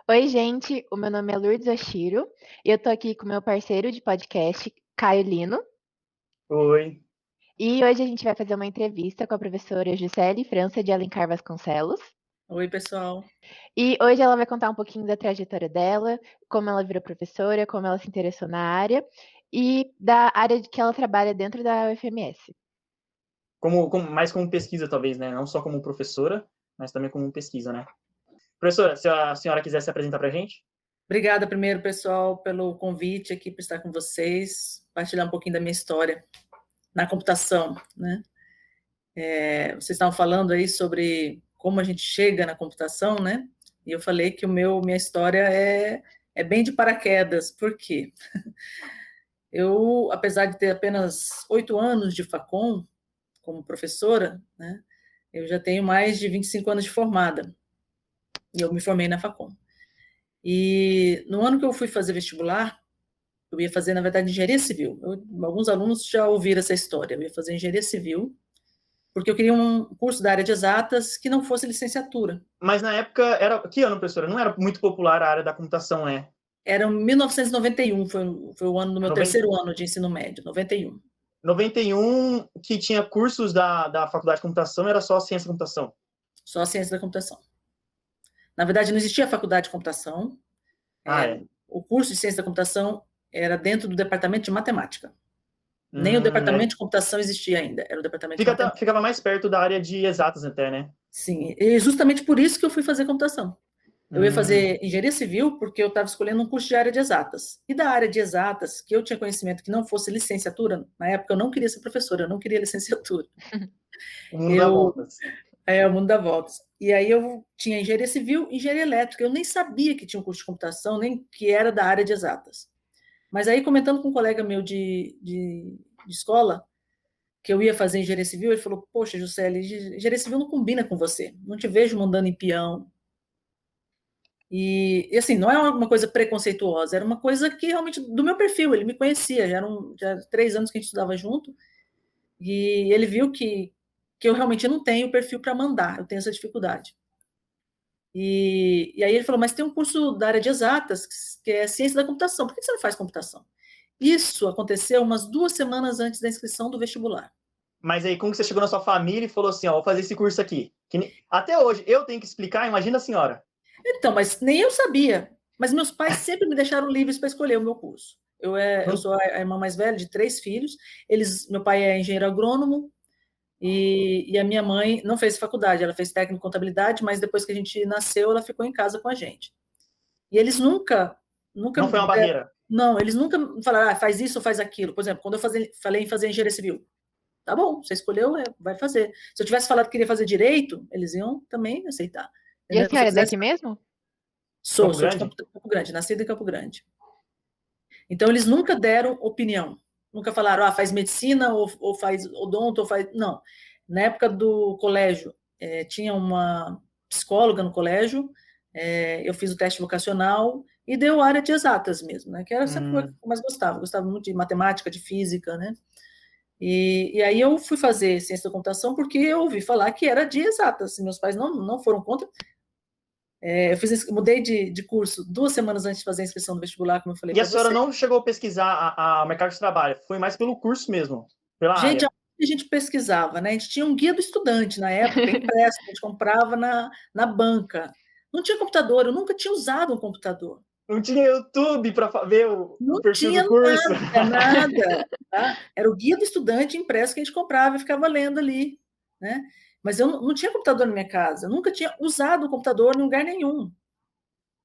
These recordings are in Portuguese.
Oi, gente, o meu nome é Lourdes Oshiro e eu tô aqui com meu parceiro de podcast, Caio Lino, Oi. e hoje a gente vai fazer uma entrevista com a professora Juscelie França de Alencar Vasconcelos. Oi, pessoal. E hoje ela vai contar um pouquinho da trajetória dela, como ela virou professora, como ela se interessou na área e da área que ela trabalha dentro da UFMS. Mais como pesquisa, talvez, né? Não só como professora, mas também como pesquisa, né? Professora, se a senhora quiser se apresentar para a gente. Obrigada primeiro, pessoal, pelo convite aqui para estar com vocês, partilhar um pouquinho da minha história na computação, né? Vocês estavam falando aí sobre como a gente chega na computação, né? E eu falei que minha história é bem de paraquedas. Por quê? Eu, apesar de ter apenas 8 anos de Facom como professora, né? Eu já tenho mais de 25 anos de formada. E eu me formei na Facom. E no ano que eu fui fazer vestibular, eu ia fazer, na verdade, engenharia civil. Alguns alunos já ouviram essa história. Eu ia fazer engenharia civil, porque eu queria um curso da área de exatas que não fosse licenciatura. Mas na época, que ano, professora? Não era muito popular a área da computação, né? Era 1991, foi o ano do meu 90, terceiro ano de ensino médio, 91. 91, que tinha cursos da faculdade de computação, era só ciência da computação. Só ciência da computação. Na verdade, não existia faculdade de computação. É. O curso de ciência da computação era dentro do departamento de matemática. Nem o departamento de computação existia ainda, era o departamento de matemática. Ficava mais perto da área de exatas até, né? Sim, e justamente por isso que eu fui fazer computação. Eu ia fazer engenharia civil porque eu estava escolhendo um curso de área de exatas. E da área de exatas, que eu tinha conhecimento que não fosse licenciatura, na época eu não queria ser professora, eu não queria licenciatura. O mundo dá voltas. O mundo dá voltas. E aí eu tinha engenharia civil e engenharia elétrica. Eu nem sabia que tinha um curso de computação, nem que era da área de exatas. Mas aí, comentando com um colega meu de escola, que eu ia fazer engenharia civil, ele falou, poxa, Juscelie, engenharia civil não combina com você. Não te vejo mandando em peão. E assim, não é uma coisa preconceituosa, era uma coisa que realmente do meu perfil, ele me conhecia, já 3 anos que a gente estudava junto, e ele viu que eu realmente não tenho perfil para mandar, eu tenho essa dificuldade. E aí ele falou, mas tem um curso da área de exatas, que é ciência da computação, por que você não faz computação? Isso aconteceu umas 2 semanas antes da inscrição do vestibular. Mas aí, como que você chegou na sua família e falou assim, ó, vou fazer esse curso aqui? Até hoje, eu tenho que explicar, imagina a senhora. Então, mas nem eu sabia. Mas meus pais sempre me deixaram livres para escolher o meu curso. Eu sou a irmã mais velha de 3 filhos. Meu pai é engenheiro agrônomo e a minha mãe não fez faculdade. Ela fez técnico em contabilidade, mas depois que a gente nasceu, ela ficou em casa com a gente. E eles nunca Não foi uma barreira. Não, eles nunca falaram, faz isso ou faz aquilo. Por exemplo, quando eu falei em fazer engenharia civil, tá bom, você escolheu, vai fazer. Se eu tivesse falado que queria fazer direito, eles iam também aceitar. E a Entendeu? Se eu senhora é quisesse daqui mesmo? Sou Campo de Grande? Campo Grande, nascida em Campo Grande. Então, eles nunca deram opinião. Nunca falaram, faz medicina, ou faz odonto, ou faz... Não. Na época do colégio, tinha uma psicóloga no colégio, eu fiz o teste vocacional e deu área de exatas mesmo, né? Que era sempre o que eu mais gostava. Gostava muito de matemática, de física, né? E aí eu fui fazer ciência da computação porque eu ouvi falar que era de exatas. Meus pais não foram contra. Mudei de curso 2 semanas antes de fazer a inscrição do vestibular, como eu falei E a para senhora você. não chegou a pesquisar a mercado de trabalho, foi mais pelo curso mesmo, pela Gente, área. a gente pesquisava, né? A gente tinha um guia do estudante na época, impresso, a gente comprava na banca. Não tinha computador, eu nunca tinha usado um computador. Não tinha YouTube para ver o Não perfil tinha do curso. nada. Tá? Era o guia do estudante impresso que a gente comprava e ficava lendo ali, né? Mas eu não tinha computador na minha casa, eu nunca tinha usado o computador em lugar nenhum.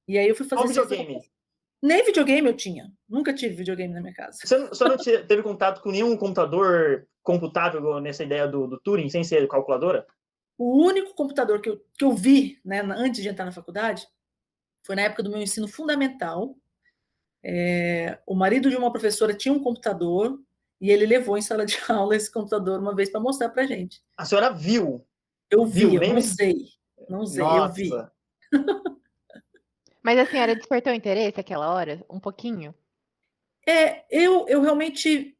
E aí eu fui Só fazer ciência da videogame. computação. Nem videogame eu tinha. Nunca tive videogame na minha casa. Você não teve contato com nenhum computador computável nessa ideia do Turing, sem ser calculadora? O único computador que eu vi, né, antes de entrar na faculdade, foi na época do meu ensino fundamental. O marido de uma professora tinha um computador e ele levou em sala de aula esse computador uma vez para mostrar para gente. A senhora viu? Eu vi, Viu, eu não lembra? usei. Não usei, eu vi. Nossa. Mas a senhora despertou interesse aquela hora? Um pouquinho? Eu realmente.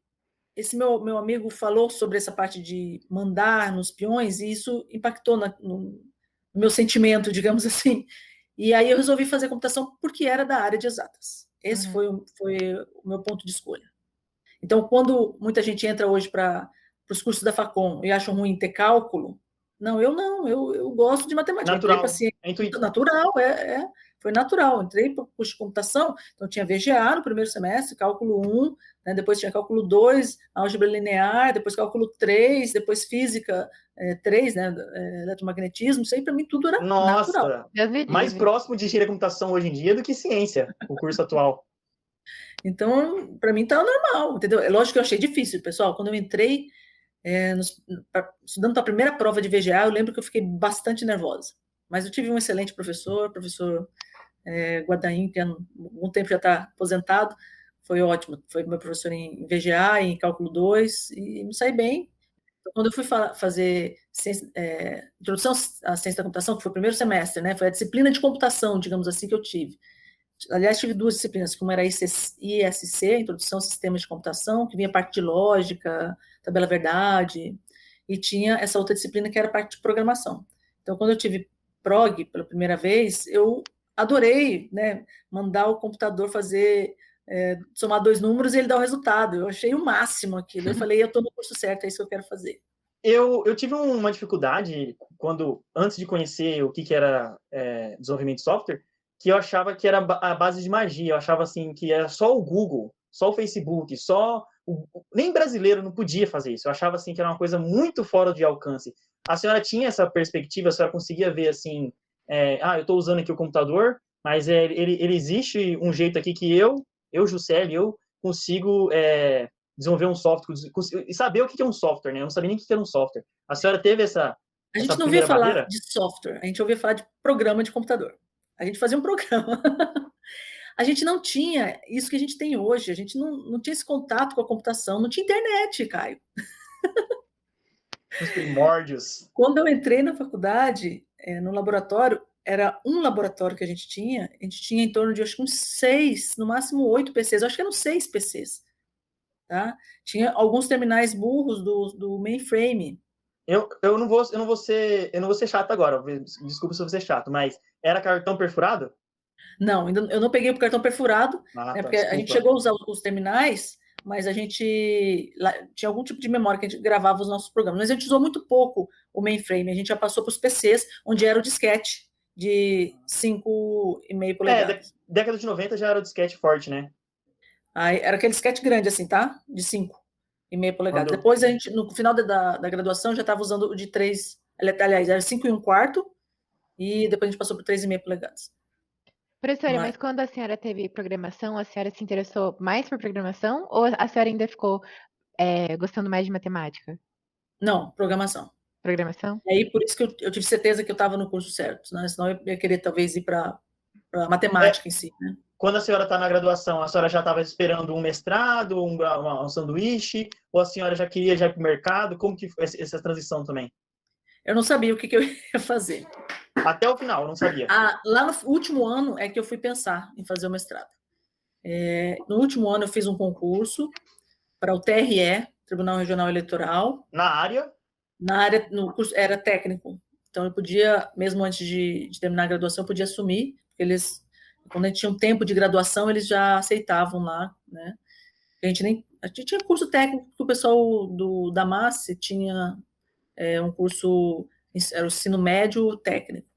Esse meu amigo falou sobre essa parte de mandar nos peões e isso impactou no meu sentimento, digamos assim. E aí eu resolvi fazer computação porque era da área de exatas. Esse foi o meu ponto de escolha. Então, quando muita gente entra hoje para os cursos da Facom e acha ruim ter cálculo, eu gosto de matemática. Natural, entrei para ciência, é intuitivo. natural, foi natural. Entrei para o curso de computação, então tinha VGA no primeiro semestre, cálculo 1, né, depois tinha cálculo 2, álgebra linear, depois cálculo 3, depois física 3, né, eletromagnetismo, isso aí para mim tudo era natural. Nossa, mais próximo de engenharia da computação hoje em dia do que ciência, o curso atual. Então, para mim tá normal, entendeu? É lógico que eu achei difícil, pessoal. Quando eu entrei estudando para a primeira prova de VGA, eu lembro que eu fiquei bastante nervosa. Mas eu tive um excelente professor Guadaim, que há algum tempo já está aposentado, foi ótimo. Foi meu professor em VGA, em cálculo 2, e me saí bem. Então, quando eu fui fazer introdução à ciência da computação, que foi o primeiro semestre, né? Foi a disciplina de computação, digamos assim, que eu tive. Aliás, tive duas disciplinas, uma era ISC, Introdução a Sistemas de Computação, que vinha a parte de lógica, tabela verdade, e tinha essa outra disciplina que era a parte de programação. Então, quando eu tive prog pela primeira vez, eu adorei, né, mandar o computador fazer, somar 2 números e ele dar o resultado. Eu achei o máximo aquilo. Eu falei, eu estou no curso certo, é isso que eu quero fazer. Eu tive uma dificuldade antes de conhecer o que era desenvolvimento de software, que eu achava que era a base de magia. Eu achava assim que era só o Google, só o Facebook, nem brasileiro não podia fazer isso. Eu achava assim que era uma coisa muito fora de alcance. A senhora tinha essa perspectiva? A senhora conseguia ver assim, eu estou usando aqui o computador, mas ele existe um jeito aqui que eu Juscelio, eu consigo desenvolver um software e saber o que é um software, né? Eu não sabia nem o que era um software. A senhora teve essa A gente não ouvia falar de software, a gente ouvia falar de programa de computador. A gente fazia um programa. A gente não tinha isso que a gente tem hoje. A gente não tinha esse contato com a computação. Não tinha internet, Caio. Os primórdios. Quando eu entrei na faculdade, no laboratório, era um laboratório que a gente tinha em torno de, acho que uns 6, no máximo 8 PCs. Eu acho que eram 6 PCs. Tá? Tinha alguns terminais burros do mainframe. Eu não vou ser chato agora, desculpa se eu vou ser chato, mas era cartão perfurado? Não, eu não peguei o cartão perfurado, né, porque desculpa. a gente chegou a usar os terminais, mas a gente tinha algum tipo de memória que a gente gravava os nossos programas. Mas a gente usou muito pouco o mainframe, a gente já passou para os PCs, onde era o disquete de 5,5 polegadas. Década de 90 já era o disquete forte, né? Aí, era aquele disquete grande assim, tá? De 5,5 polegadas. Depois, no final da graduação, já estava usando o de 3, aliás, era 5,25, e depois a gente passou por 3,5 polegadas. Professora, mas quando a senhora teve programação, a senhora se interessou mais por programação ou a senhora ainda ficou gostando mais de matemática? Não, programação. Programação? E aí, por isso que eu tive certeza que eu estava no curso certo, né? Senão eu ia querer talvez ir para matemática em si, né? Quando a senhora está na graduação, a senhora já estava esperando um mestrado, um sanduíche, ou a senhora já queria já ir para o mercado? Como que foi essa transição também? Eu não sabia o que eu ia fazer. Até o final, eu não sabia. Lá no último ano é que eu fui pensar em fazer o mestrado. No último ano eu fiz um concurso para o TRE, Tribunal Regional Eleitoral. Na área? No curso era técnico. Então eu podia, mesmo antes de terminar a graduação, eu podia assumir, porque eles, quando a gente tinha um tempo de graduação, eles já aceitavam lá, né? A gente tinha curso técnico, porque o pessoal da MASSE tinha um curso, era o ensino médio técnico,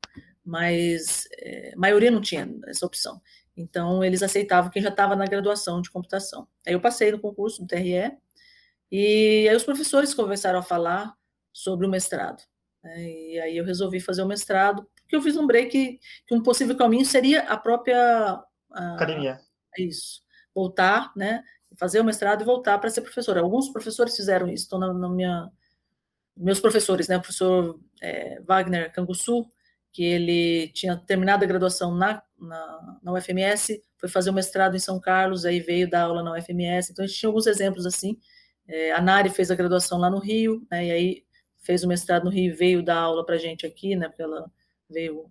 mas a maioria não tinha essa opção. Então, eles aceitavam quem já estava na graduação de computação. Aí eu passei no concurso do TRE, e aí os professores começaram a falar sobre o mestrado. E aí eu resolvi fazer o mestrado, porque eu vislumbrei que um possível caminho seria a própria academia. Isso. Voltar, né? Fazer o mestrado e voltar para ser professora. Alguns professores fizeram isso, estão meus professores, né? O professor Wagner Canguçu, que ele tinha terminado a graduação na UFMS, foi fazer o mestrado em São Carlos, aí veio dar aula na UFMS. Então, a gente tinha alguns exemplos assim. A Nari fez a graduação lá no Rio, né? E aí fez o mestrado no Rio e veio dar aula para a gente aqui, né? Porque ela veio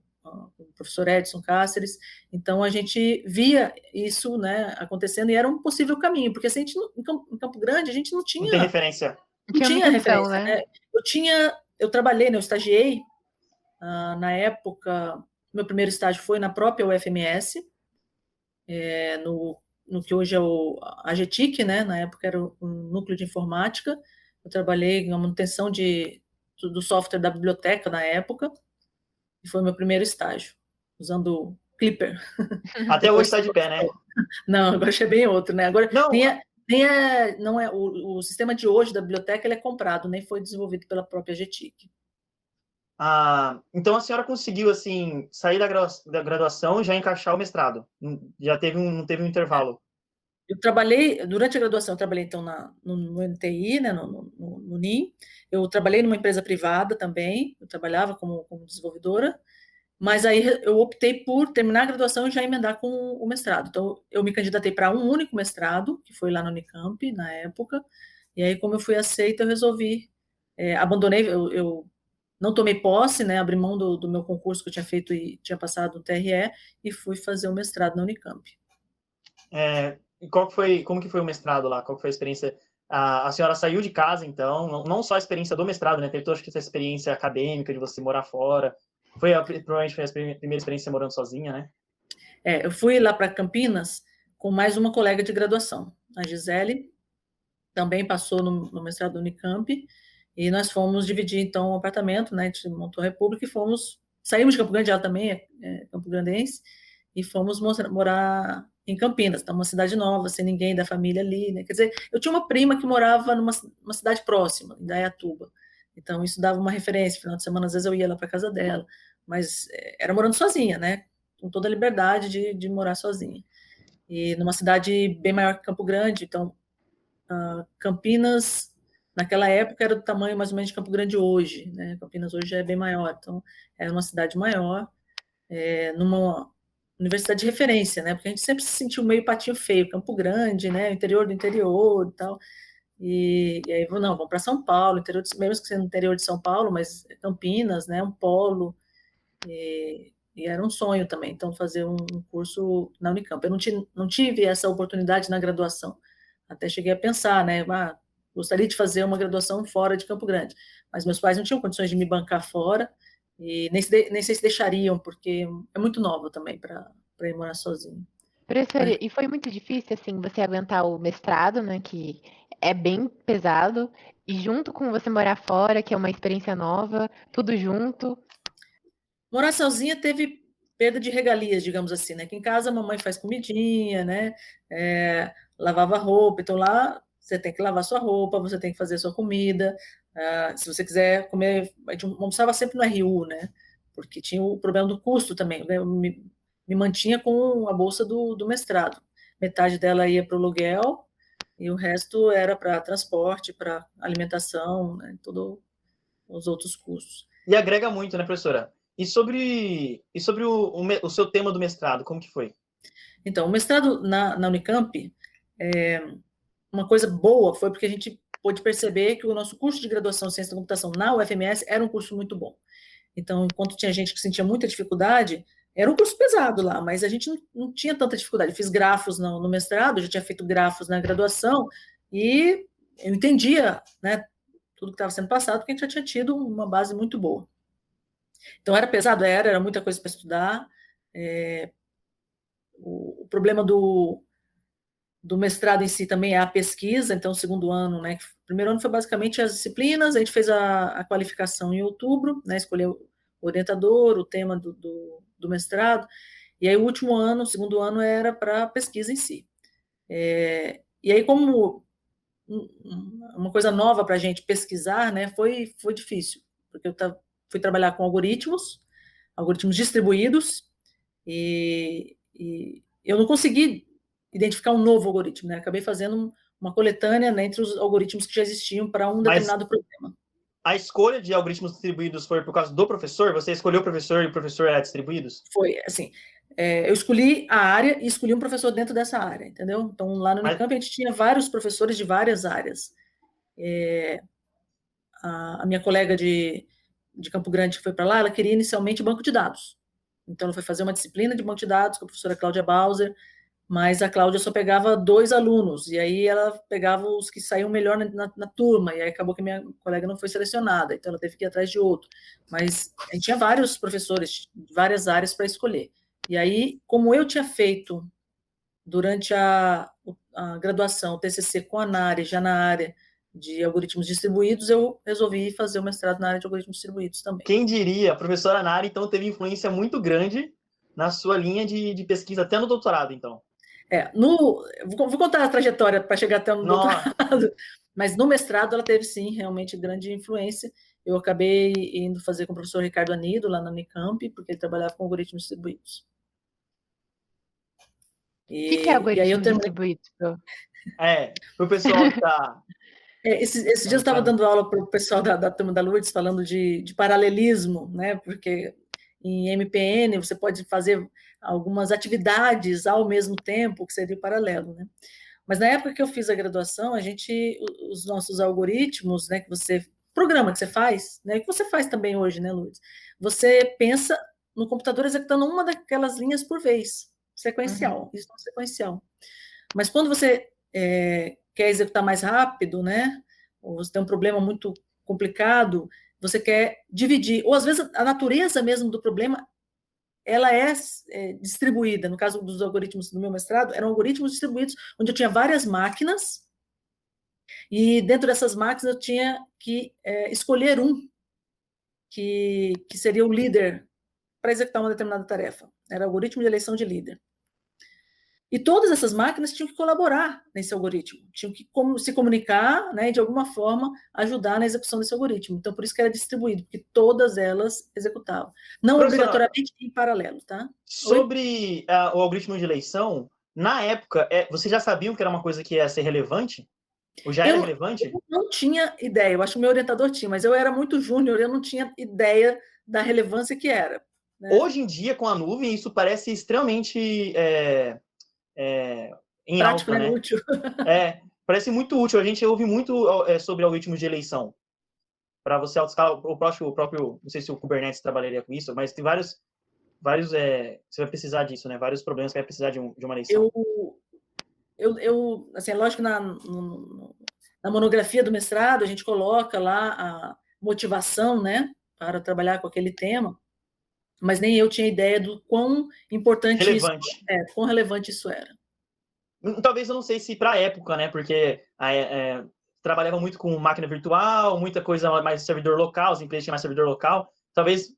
o professor Edson Cáceres. Então, a gente via isso, né, acontecendo, e era um possível caminho, porque assim, em Campo Grande a gente não tinha... Não tem referência. Não tinha referência, né? Eu trabalhei, né, eu estagiei na época meu primeiro estágio foi na própria UFMS, no que hoje é a GETIC, né? Na época era o núcleo de informática. Eu trabalhei na manutenção do software da biblioteca na época, e foi meu primeiro estágio, usando Clipper. Até hoje está de pé, né? Não, agora achei bem outro, né? Agora Não, não é o sistema de hoje da biblioteca, ele é comprado, nem foi desenvolvido pela própria GETIC. Então a senhora conseguiu assim sair da graduação e já encaixar o mestrado. Já não teve um intervalo. Eu trabalhei, durante a graduação, eu trabalhei então no NTI, né, no NIM. Eu trabalhei numa empresa privada também, eu trabalhava como desenvolvedora, mas aí eu optei por terminar a graduação e já emendar com o mestrado. Então, eu me candidatei para um único mestrado, que foi lá no Unicamp, na época, e aí, como eu fui aceita, eu resolvi, abandonei, eu não tomei posse, né, abri mão do meu concurso que eu tinha feito e tinha passado no TRE, e fui fazer o mestrado na Unicamp. E como que foi o mestrado lá? Qual foi a experiência? A senhora saiu de casa, então, não só a experiência do mestrado, né? Teve toda essa experiência acadêmica de você morar fora. Provavelmente foi a primeira experiência morando sozinha, né? Eu fui lá para Campinas com mais uma colega de graduação, a Gisele, também passou no mestrado do Unicamp, e nós fomos dividir, então, um apartamento, né? A gente montou a República e saímos de Campo Grande, ela também é campo-grandense, e fomos morar em Campinas, tá, uma cidade nova, sem ninguém da família ali, né? Quer dizer, eu tinha uma prima que morava numa cidade próxima, em Dayatuba, então isso dava uma referência. Final de semana, às vezes eu ia lá para casa dela, mas era morando sozinha, né? Com toda a liberdade de morar sozinha. E numa cidade bem maior que Campo Grande, então Campinas, naquela época, era do tamanho mais ou menos de Campo Grande hoje, né? Campinas hoje é bem maior, então era uma cidade maior, numa universidade de referência, né? Porque a gente sempre se sentiu meio patinho feio, Campo Grande, né? Interior do interior e tal. E aí, não, vamos para São Paulo, mesmo que seja no interior de São Paulo, mas Campinas, né? Um polo. E era um sonho também, então, fazer um curso na Unicamp. Eu não tive essa oportunidade na graduação. Até cheguei a pensar, né? Gostaria de fazer uma graduação fora de Campo Grande, mas meus pais não tinham condições de me bancar fora, e nem sei se deixariam, porque é muito nova também para ir morar sozinho. Professora, e foi muito difícil, assim, você aguentar o mestrado, né, que é bem pesado, e junto com você morar fora, que é uma experiência nova, tudo junto? Morar sozinha teve perda de regalias, digamos assim, né? Que em casa a mamãe faz comidinha, né? Lavava roupa, então lá você tem que lavar sua roupa, você tem que fazer sua comida. Se você quiser comer, a gente almoçava sempre no RU, né? Porque tinha o problema do custo também. Eu me mantinha com a bolsa do mestrado. Metade dela ia para o aluguel e o resto era para transporte, para alimentação, né? Todos os outros custos. E agrega muito, né, professora? E sobre o seu tema do mestrado, como que foi? Então, o mestrado na Unicamp, uma coisa boa foi porque a gente pôde perceber que o nosso curso de graduação em Ciência da Computação na UFMS era um curso muito bom. Então, enquanto tinha gente que sentia muita dificuldade, era um curso pesado lá, mas a gente não tinha tanta dificuldade. Eu fiz grafos no mestrado, já tinha feito grafos na graduação, e eu entendia, né, tudo que estava sendo passado, porque a gente já tinha tido uma base muito boa. Então, era pesado? Era muita coisa para estudar. O problema do mestrado em si também é a pesquisa, então, o segundo ano, né? O primeiro ano foi basicamente as disciplinas, a gente fez a qualificação em outubro, né? Escolheu o orientador, o tema do mestrado, e aí o último ano, o segundo ano, era para a pesquisa em si. E aí, como uma coisa nova para a gente pesquisar, né? Foi difícil, porque eu fui trabalhar com algoritmos distribuídos, e eu não consegui identificar um novo algoritmo, né? Acabei fazendo uma coletânea, né, entre os algoritmos que já existiam para um determinado problema. A escolha de algoritmos distribuídos foi por causa do professor? Você escolheu o professor e o professor era distribuídos? Foi, assim, eu escolhi a área e escolhi um professor dentro dessa área, entendeu? Então, lá no Unicamp, a gente tinha vários professores de várias áreas. A minha colega de Campo Grande que foi para lá, ela queria inicialmente banco de dados. Então, ela foi fazer uma disciplina de banco de dados com a professora Cláudia Bauser, mas a Cláudia só pegava 2 alunos, e aí ela pegava os que saíam melhor na turma, e aí acabou que minha colega não foi selecionada, então ela teve que ir atrás de outro. Mas a gente tinha vários professores, de várias áreas para escolher. E aí, como eu tinha feito durante a graduação, o TCC com a NARE, já na área de algoritmos distribuídos, eu resolvi fazer o mestrado na área de algoritmos distribuídos também. Quem diria, a professora Nari, então, teve influência muito grande na sua linha de pesquisa, até no doutorado, então. Vou contar a trajetória para chegar até no doutorado, mas no mestrado ela teve, sim, realmente grande influência. Eu acabei indo fazer com o professor Ricardo Anido, lá na Unicamp, porque ele trabalhava com algoritmos distribuídos. O que é algoritmo distribuído? Para o pessoal que está... Esses dias eu estava dando aula para o pessoal da turma da Lourdes, falando de paralelismo, né? Porque em MPN você pode fazer algumas atividades ao mesmo tempo, que seria o paralelo, né? Mas na época que eu fiz a graduação, os nossos algoritmos, né, programa que você faz, né, que você faz também hoje, né, Lourdes? Você pensa no computador executando uma daquelas linhas por vez, sequencial, isso é sequencial. Mas quando você quer executar mais rápido, né, ou você tem um problema muito complicado, você quer dividir, ou às vezes a natureza mesmo do problema, ela é distribuída. No caso dos algoritmos do meu mestrado, eram algoritmos distribuídos, onde eu tinha várias máquinas, e dentro dessas máquinas eu tinha que escolher um que seria o líder para executar uma determinada tarefa. Era algoritmo de eleição de líder. E todas essas máquinas tinham que colaborar nesse algoritmo, tinham que se comunicar, né, e de alguma forma ajudar na execução desse algoritmo. Então, por isso que era distribuído, porque todas elas executavam. Não obrigatoriamente em paralelo, tá? Sobre o algoritmo de eleição, na época, vocês já sabiam que era uma coisa que ia ser relevante? Ou já era relevante? Eu não tinha ideia, eu acho que o meu orientador tinha, mas eu era muito júnior, eu não tinha ideia da relevância que era. Né? Hoje em dia, com a nuvem, isso parece extremamente... em prático, alta, né? Útil. Parece muito útil. A gente ouve muito sobre algoritmos de eleição. Para você autoescalar o próprio, não sei se o Kubernetes trabalharia com isso, mas tem vários você vai precisar disso, né? Vários problemas que vai precisar de uma eleição. Assim, é lógico que na monografia do mestrado a gente coloca lá a motivação, né, para trabalhar com aquele tema, mas nem eu tinha ideia do quão importante quão relevante isso era. Talvez eu não sei se para a época, né, porque trabalhava muito com máquina virtual, muita coisa mais servidor local, as empresas tinham mais servidor local, talvez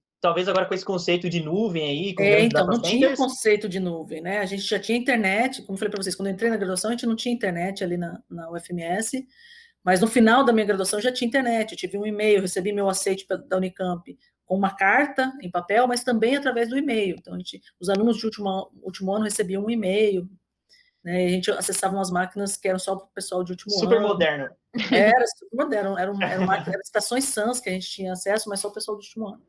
agora com esse conceito de nuvem aí, com então, não tinha conceito de nuvem, né? A gente já tinha internet, como eu falei para vocês, quando eu entrei na graduação, a gente não tinha internet ali na UFMS, mas no final da minha graduação já tinha internet, eu tive um e-mail, recebi meu aceite da Unicamp com uma carta em papel, mas também através do e-mail. Então, os alunos de último ano recebiam um e-mail, né? E a gente acessava umas máquinas que eram só para o pessoal de último super ano. Moderno. Era super moderno, eram estações SANS que a gente tinha acesso, mas só o pessoal do último ano.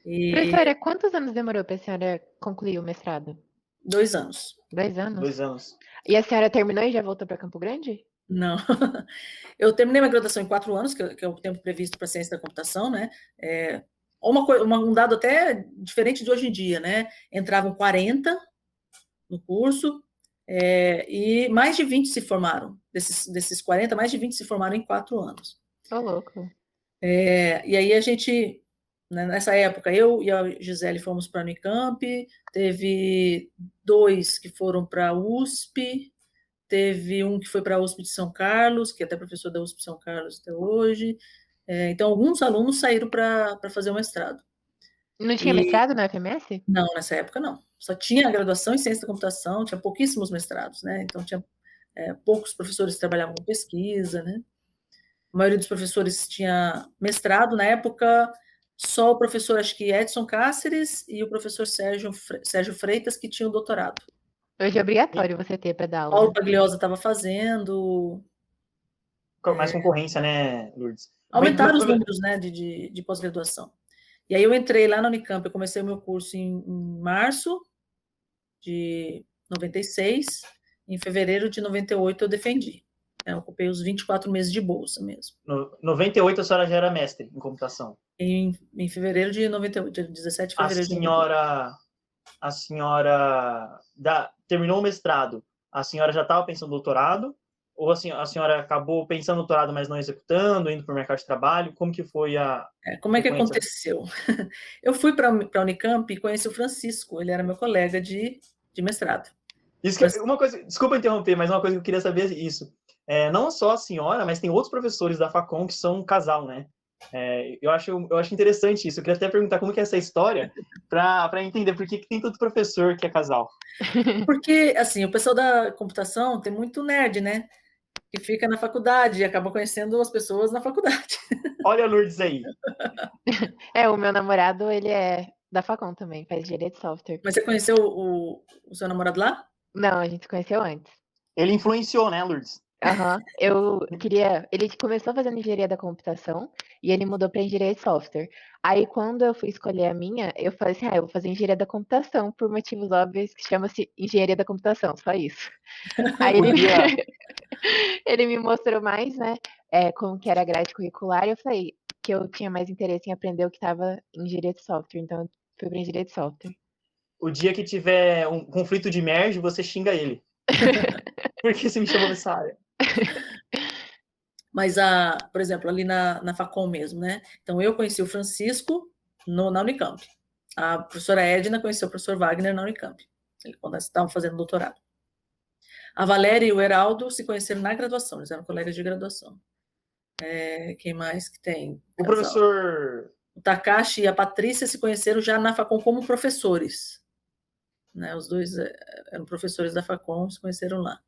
Professora, quantos anos demorou para a senhora concluir o mestrado? 2 anos. 2 anos? 2 anos. E a senhora terminou e já voltou para Campo Grande? Não. Eu terminei minha graduação em 4 anos, que é o tempo previsto para a ciência da computação, né? Um dado até diferente de hoje em dia, né? Entravam 40 no curso, e mais de 20 se formaram. Desses 40, mais de 20 se formaram em 4 anos. Tô louco. E aí a gente, né, nessa época, eu e a Gisele fomos para a Unicamp, teve 2 que foram para a USP, teve um que foi para a USP de São Carlos, que é até professor da USP de São Carlos até hoje. Então, alguns alunos saíram para fazer o mestrado. Não tinha mestrado na UFMS? Não, nessa época não. Só tinha graduação em ciência da computação, tinha pouquíssimos mestrados, né? Então, tinha poucos professores que trabalhavam com pesquisa, né? A maioria dos professores tinha mestrado. Na época, só o professor, acho que Edson Cáceres e o professor Sérgio Freitas, que tinham doutorado. Hoje é obrigatório você ter para dar aula. Paulo Pagliosa estava fazendo. Mais concorrência, né, Lourdes? Aumentaram os números, né, de pós-graduação. E aí eu entrei lá na Unicamp, eu comecei o meu curso em março de 96, em fevereiro de 98 eu defendi. Eu ocupei os 24 meses de bolsa mesmo. No 98 a senhora já era mestre em computação? Em fevereiro de 98, 17 de fevereiro A senhora terminou o mestrado, a senhora já estava pensando no doutorado? Ou a senhora acabou pensando no doutorado, mas não executando, indo para o mercado de trabalho? Como que foi a Como é que sequência? aconteceu? Eu fui para a Unicamp e conheci o Francisco, ele era meu colega de mestrado. Isso que, uma coisa, desculpa interromper, mas uma coisa que eu queria saber é isso. Não só a senhora, mas tem outros professores da Facom que são um casal, né? Eu acho interessante isso. Eu queria até perguntar como que é essa história para entender por que tem tanto professor que é casal. Porque, assim, o pessoal da computação tem muito nerd, né? Que fica na faculdade e acaba conhecendo as pessoas na faculdade. Olha a Lourdes aí. O meu namorado, ele é da Facom também, faz engenharia de software. Mas você conheceu o seu namorado lá? Não, a gente se conheceu antes. Ele influenciou, né, Lourdes? Ele começou fazendo engenharia da computação e ele mudou para engenharia de software. Aí, quando eu fui escolher a minha, eu falei assim, eu vou fazer engenharia da computação, por motivos óbvios, que chama-se engenharia da computação, só isso. Aí ele me mostrou mais, né, como que era a grade curricular, e eu falei que eu tinha mais interesse em aprender o que estava em engenharia de software, então eu fui para engenharia de software. O dia que tiver um conflito de merge, você xinga ele. Por que você me chamou nessa área? Mas, por exemplo, ali na Facom mesmo, né? Então, eu conheci o Francisco na Unicamp. A professora Edna conheceu o professor Wagner na Unicamp, quando eles estavam fazendo doutorado. A Valéria e o Heraldo se conheceram na graduação, eles eram colegas de graduação. Quem mais que tem? O professor... O Takashi e a Patrícia se conheceram já na Facom como professores. Né? Os dois eram professores da Facom, se conheceram lá.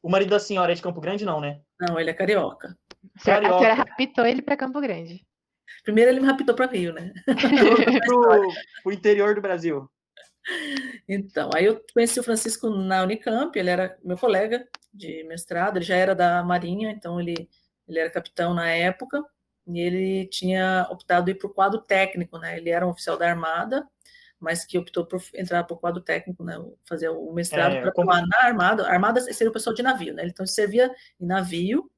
O marido da senhora é de Campo Grande, não, né? Não, ele é carioca. A senhora raptou ele para Campo Grande. Primeiro ele me raptou para Rio, né? pro interior do Brasil. Então, aí eu conheci o Francisco na Unicamp, ele era meu colega de mestrado, ele já era da Marinha, então ele era capitão na época, e ele tinha optado ir para o quadro técnico, né? Ele era um oficial da Armada, mas que optou por entrar para o quadro técnico, né? Fazer o mestrado para atuar na Armada. A Armada seria o pessoal de navio, né? Então, ele servia em navio,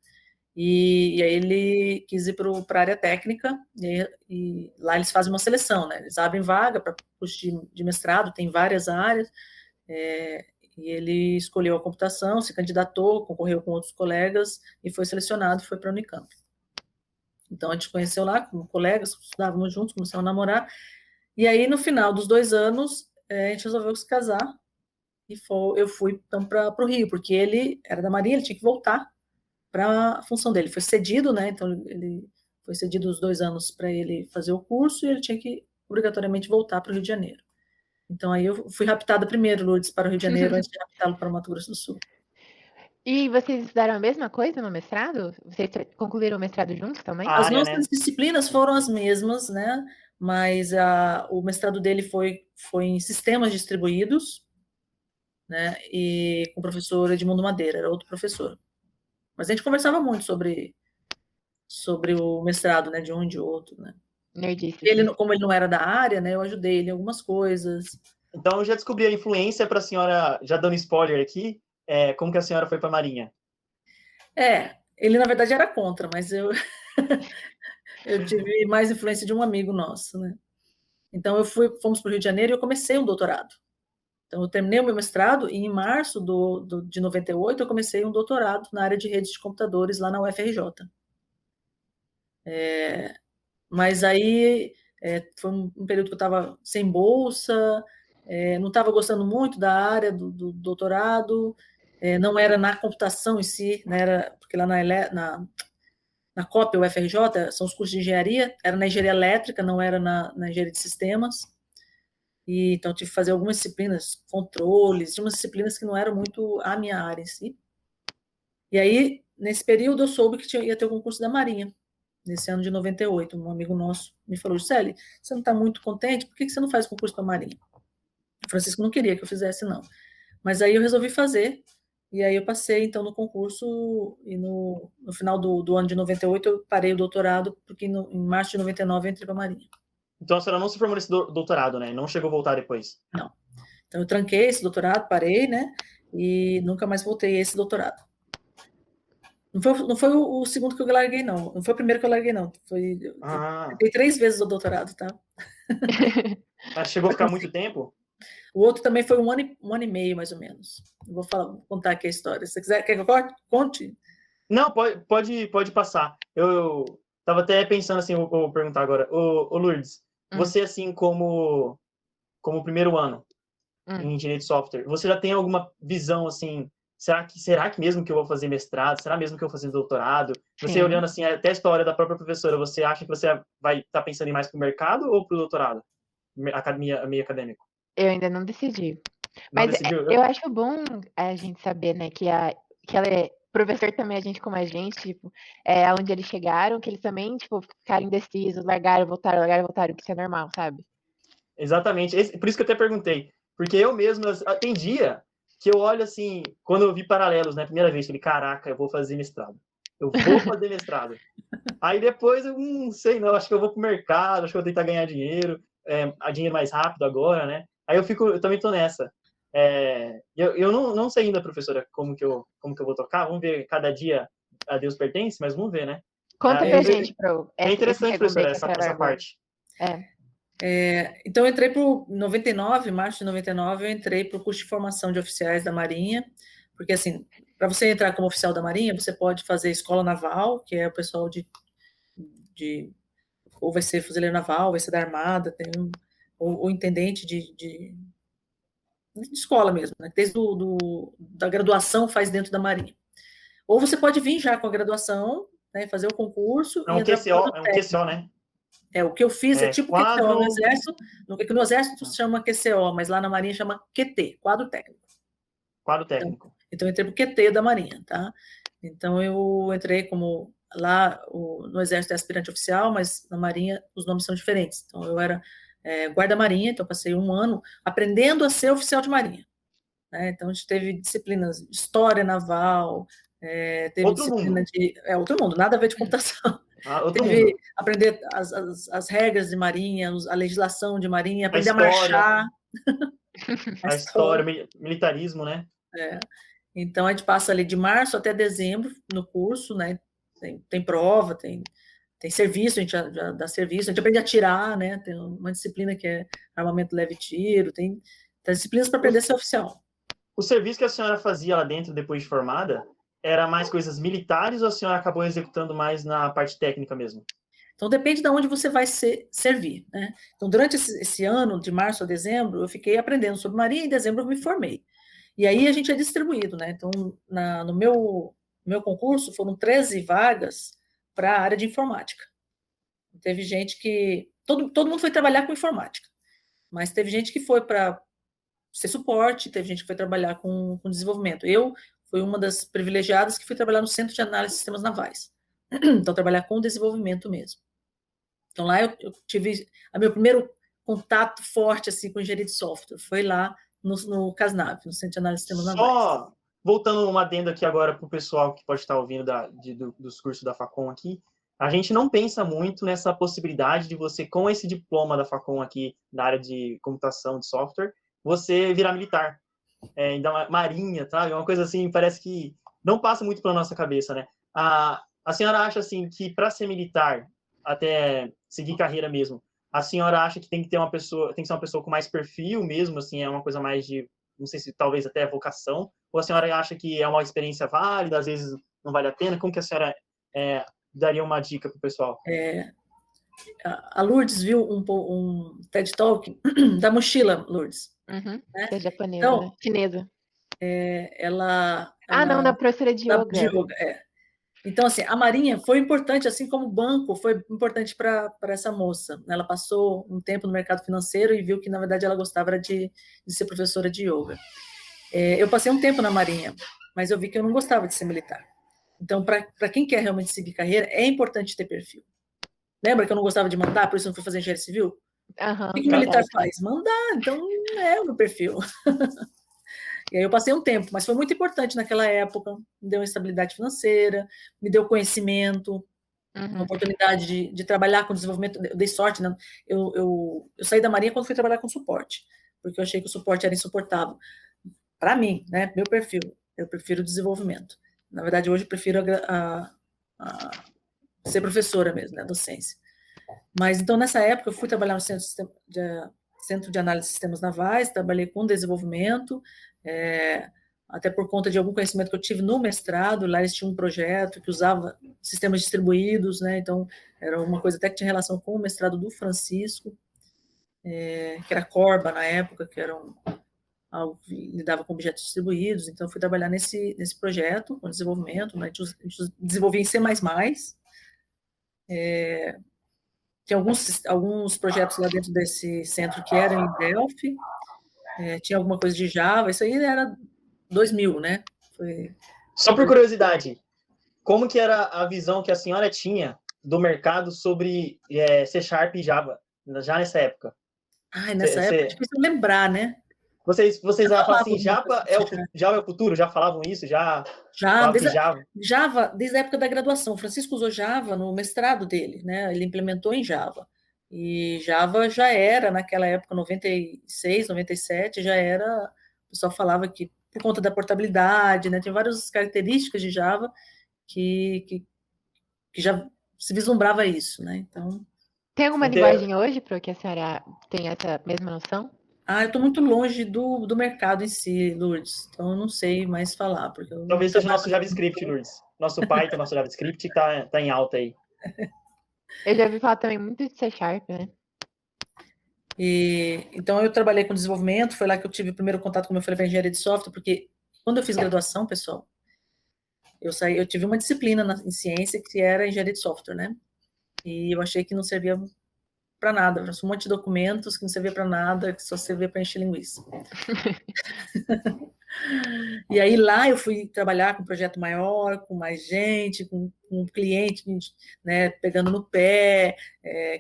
e aí ele quis ir para a área técnica, e lá eles fazem uma seleção, né? Eles abrem vaga para curso de mestrado, tem várias áreas, e ele escolheu a computação, se candidatou, concorreu com outros colegas, e foi selecionado, foi para a Unicamp. Então, a gente conheceu lá como colegas, estudávamos juntos, começamos a namorar, e aí, no final dos 2 anos, a gente resolveu se casar, e eu fui, então, para o Rio, porque ele era da Marinha, ele tinha que voltar para a função dele. Foi cedido, né? Então, ele foi cedido os 2 anos para ele fazer o curso e ele tinha que, obrigatoriamente, voltar para o Rio de Janeiro. Então, aí eu fui raptada primeiro, Lourdes, para o Rio de Janeiro, antes de raptá-lo para o Mato Grosso do Sul. E vocês estudaram a mesma coisa no mestrado? Vocês concluíram o mestrado juntos também? As nossas disciplinas foram as mesmas, né? Mas o mestrado dele foi em sistemas distribuídos, né? E com o professor Edmundo Madeira, era outro professor. Mas a gente conversava muito sobre o mestrado, né? De um e de outro, né? Ele, como ele não era da área, né? Eu ajudei ele em algumas coisas. Então, eu já descobri a influência para a senhora, já dando spoiler aqui, como que a senhora foi para a Marinha? Ele, na verdade, era contra, mas eu tive mais influência de um amigo nosso, né? Então, fomos para o Rio de Janeiro e eu comecei um doutorado. Então, eu terminei o meu mestrado e em março de 98 eu comecei um doutorado na área de redes de computadores lá na UFRJ. Mas aí foi um período que eu estava sem bolsa, não estava gostando muito da área do doutorado, não era na computação em si, né, porque lá na COP, UFRJ, são os cursos de engenharia, era na engenharia elétrica, não era na engenharia de sistemas. E, então, tive que fazer algumas disciplinas, controles, tinha umas disciplinas que não eram muito a minha área em si. E aí, nesse período, eu soube que ia ter o concurso da Marinha, nesse ano de 98. Um amigo nosso me falou: Juscelia, você não está muito contente? Por que você não faz o concurso da Marinha? O Francisco não queria que eu fizesse, não. Mas aí eu resolvi fazer, e aí eu passei, então, no concurso, e no final do ano de 98 eu parei o doutorado, porque em março de 99 eu entrei para a Marinha. Então, a senhora não se formou nesse doutorado, né? Não chegou a voltar depois? Não. Então, eu tranquei esse doutorado, parei, né? E nunca mais voltei a esse doutorado. Não foi o segundo que eu larguei, não. Não foi o primeiro que eu larguei, não. Eu 3 vezes o doutorado, tá? Mas chegou a ficar muito tempo? O outro também foi um ano e meio, mais ou menos. Vou contar aqui a história. Se você quiser, quer que eu conte? Não, pode passar. Eu tava até pensando assim, vou perguntar agora. Ô Lourdes, você assim como primeiro ano em engenharia de software, você já tem alguma visão assim, será que mesmo que eu vou fazer mestrado? Será mesmo que eu vou fazer doutorado? Você Sim. olhando assim até a história da própria professora, você acha que você vai estar pensando em mais pro mercado ou pro doutorado? Meio acadêmico? Eu ainda não decidi. Não Mas decidiu? eu acho bom a gente saber, né, que ela é professor também, a gente como a gente, tipo, aonde eles chegaram, que eles também, tipo, ficaram indecisos, largaram, voltaram, que isso é normal, sabe? Exatamente. Por isso que eu até perguntei. Porque eu mesmo, tem dia que eu olho assim, quando eu vi Paralelos, né, primeira vez, falei, caraca, eu vou fazer mestrado. Eu vou fazer mestrado. Aí depois eu, sei não, acho que eu vou pro mercado, acho que eu vou tentar ganhar dinheiro, dinheiro mais rápido agora, né? Aí eu também tô nessa. Eu não sei ainda, professora, como que eu vou tocar. Vamos ver, cada dia a Deus pertence, mas vamos ver, né? Conta pra gente, Pro. É interessante, segundo professora, aí que eu quero essa agora. parte. Então, eu entrei para 99, março de 99, eu entrei para o curso de formação de oficiais da Marinha, porque, assim, para você entrar como oficial da Marinha, você pode fazer escola naval, que é o pessoal ou vai ser fuzileiro naval, vai ser da Armada, ou intendente de escola mesmo, né? Desde da graduação faz dentro da Marinha. Ou você pode vir já com a graduação, né, fazer o concurso e entrar para o QCO, né? O que eu fiz é tipo quadro... QCO no Exército. No Exército chama QCO, mas lá na Marinha chama QT, quadro técnico. Quadro técnico. Então eu entrei para o QT da Marinha, tá? Então eu entrei como lá no Exército é aspirante oficial, mas na Marinha os nomes são diferentes. Então eu era guarda-marinha, então passei um ano aprendendo a ser oficial de marinha. Né? Então a gente teve disciplinas de história naval, teve outro disciplina mundo. de outro mundo, nada a ver de computação. Teve aprender as regras de marinha, a legislação de marinha, aprender a marchar. A história, militarismo, né? Então, a gente passa ali de março até dezembro no curso, né? Tem prova, tem serviço, a gente já dá serviço, a gente aprende a atirar, né? Tem uma disciplina que é armamento leve e tiro, tem disciplinas para aprender a ser oficial. O serviço que a senhora fazia lá dentro, depois de formada, era mais coisas militares ou a senhora acabou executando mais na parte técnica mesmo? Então, depende de onde você vai servir, né? Então, durante esse ano, de março a dezembro, eu fiquei aprendendo sobre marinha e em dezembro eu me formei. E aí a gente é distribuído, né? Então, no meu concurso, foram 13 vagas para a área de informática. Teve gente que... Todo mundo foi trabalhar com informática, mas teve gente que foi para ser suporte, teve gente que foi trabalhar com desenvolvimento. Eu fui uma das privilegiadas que fui trabalhar no Centro de Análise de Sistemas Navais. Então, trabalhar com desenvolvimento mesmo. Então, lá eu tive meu primeiro contato forte assim, com engenharia de software. Foi lá no CASNAV, no Centro de Análise de Sistemas Navais. Só voltando uma adenda aqui agora para o pessoal que pode estar ouvindo dos cursos da Facom aqui, a gente não pensa muito nessa possibilidade de você, com esse diploma da Facom aqui, na área de computação, de software, você virar militar. Ainda marinha, sabe? Uma coisa assim, parece que não passa muito pela nossa cabeça, né? A senhora acha, assim, que para ser militar, até seguir carreira mesmo, a senhora acha que tem que ser uma pessoa com mais perfil mesmo, assim, é uma coisa mais de, não sei se talvez até vocação, ou a senhora acha que é uma experiência válida, às vezes não vale a pena? Como que a senhora daria uma dica para o pessoal? A Lourdes viu um TED Talk da mochila, Lourdes. Né? É japonesa, então, né? Chinesa. Ela não, da professora de yoga. Então, assim, a Marinha foi importante, assim como o banco foi importante para essa moça. Ela passou um tempo no mercado financeiro e viu que, na verdade, ela gostava de ser professora de yoga. Eu passei um tempo na Marinha, mas eu vi que eu não gostava de ser militar. Então, para quem quer realmente seguir carreira, é importante ter perfil. Lembra que eu não gostava de mandar, por isso eu não fui fazer engenharia civil? O que o militar faz? Mandar, então não é o meu perfil. E aí eu passei um tempo, mas foi muito importante naquela época, me deu estabilidade financeira, me deu conhecimento, uma oportunidade de trabalhar com desenvolvimento. Eu dei sorte, né? Eu saí da Marinha quando fui trabalhar com suporte, porque eu achei que o suporte era insuportável. Para mim, né? Meu perfil, eu prefiro o desenvolvimento. Na verdade, hoje eu prefiro ser professora mesmo, né? Docência. Mas, então, nessa época, eu fui trabalhar no Centro de Centro de Análise de Sistemas Navais, trabalhei com desenvolvimento, até por conta de algum conhecimento que eu tive no mestrado. Lá eles tinham um projeto que usava sistemas distribuídos, né? Então, era uma coisa até que tinha relação com o mestrado do Francisco, que era Corba na época, que era algo que lidava com objetos distribuídos. Então, eu fui trabalhar nesse projeto, com desenvolvimento, né? A gente desenvolvia em C++. Tinha alguns projetos lá dentro desse centro que eram em Delphi, tinha alguma coisa de Java, isso aí era 2000, né? Só por curiosidade, como que era a visão que a senhora tinha do mercado sobre C# e Java, já nessa época? Nessa época é difícil lembrar, né? Vocês falavam assim, Java é o futuro? Já falavam isso? Já Java, desde a época da graduação. O Francisco usou Java no mestrado dele, né? Ele implementou em Java. E Java já era, naquela época, 96, 97, já era... O pessoal falava que, por conta da portabilidade, né? Tem várias características de Java que já se vislumbrava isso, né? Então... Tem alguma linguagem hoje para que a senhora tem essa mesma noção? Eu estou muito longe do mercado em si, Lourdes, então eu não sei mais falar. Talvez seja nosso JavaScript, Lourdes. Nosso Python, nosso JavaScript está em alta aí. Eu já ouvi falar também muito de C#, né? Então, eu trabalhei com desenvolvimento, foi lá que eu tive o primeiro contato, como eu falei, para engenharia de software, porque quando eu fiz graduação, pessoal, eu tive uma disciplina em ciência que era engenharia de software, né? E eu achei que não servia para nada, um monte de documentos que não servia para nada, que só servia para encher linguiça. E aí lá eu fui trabalhar com um projeto maior, com mais gente, com um cliente, né, pegando no pé,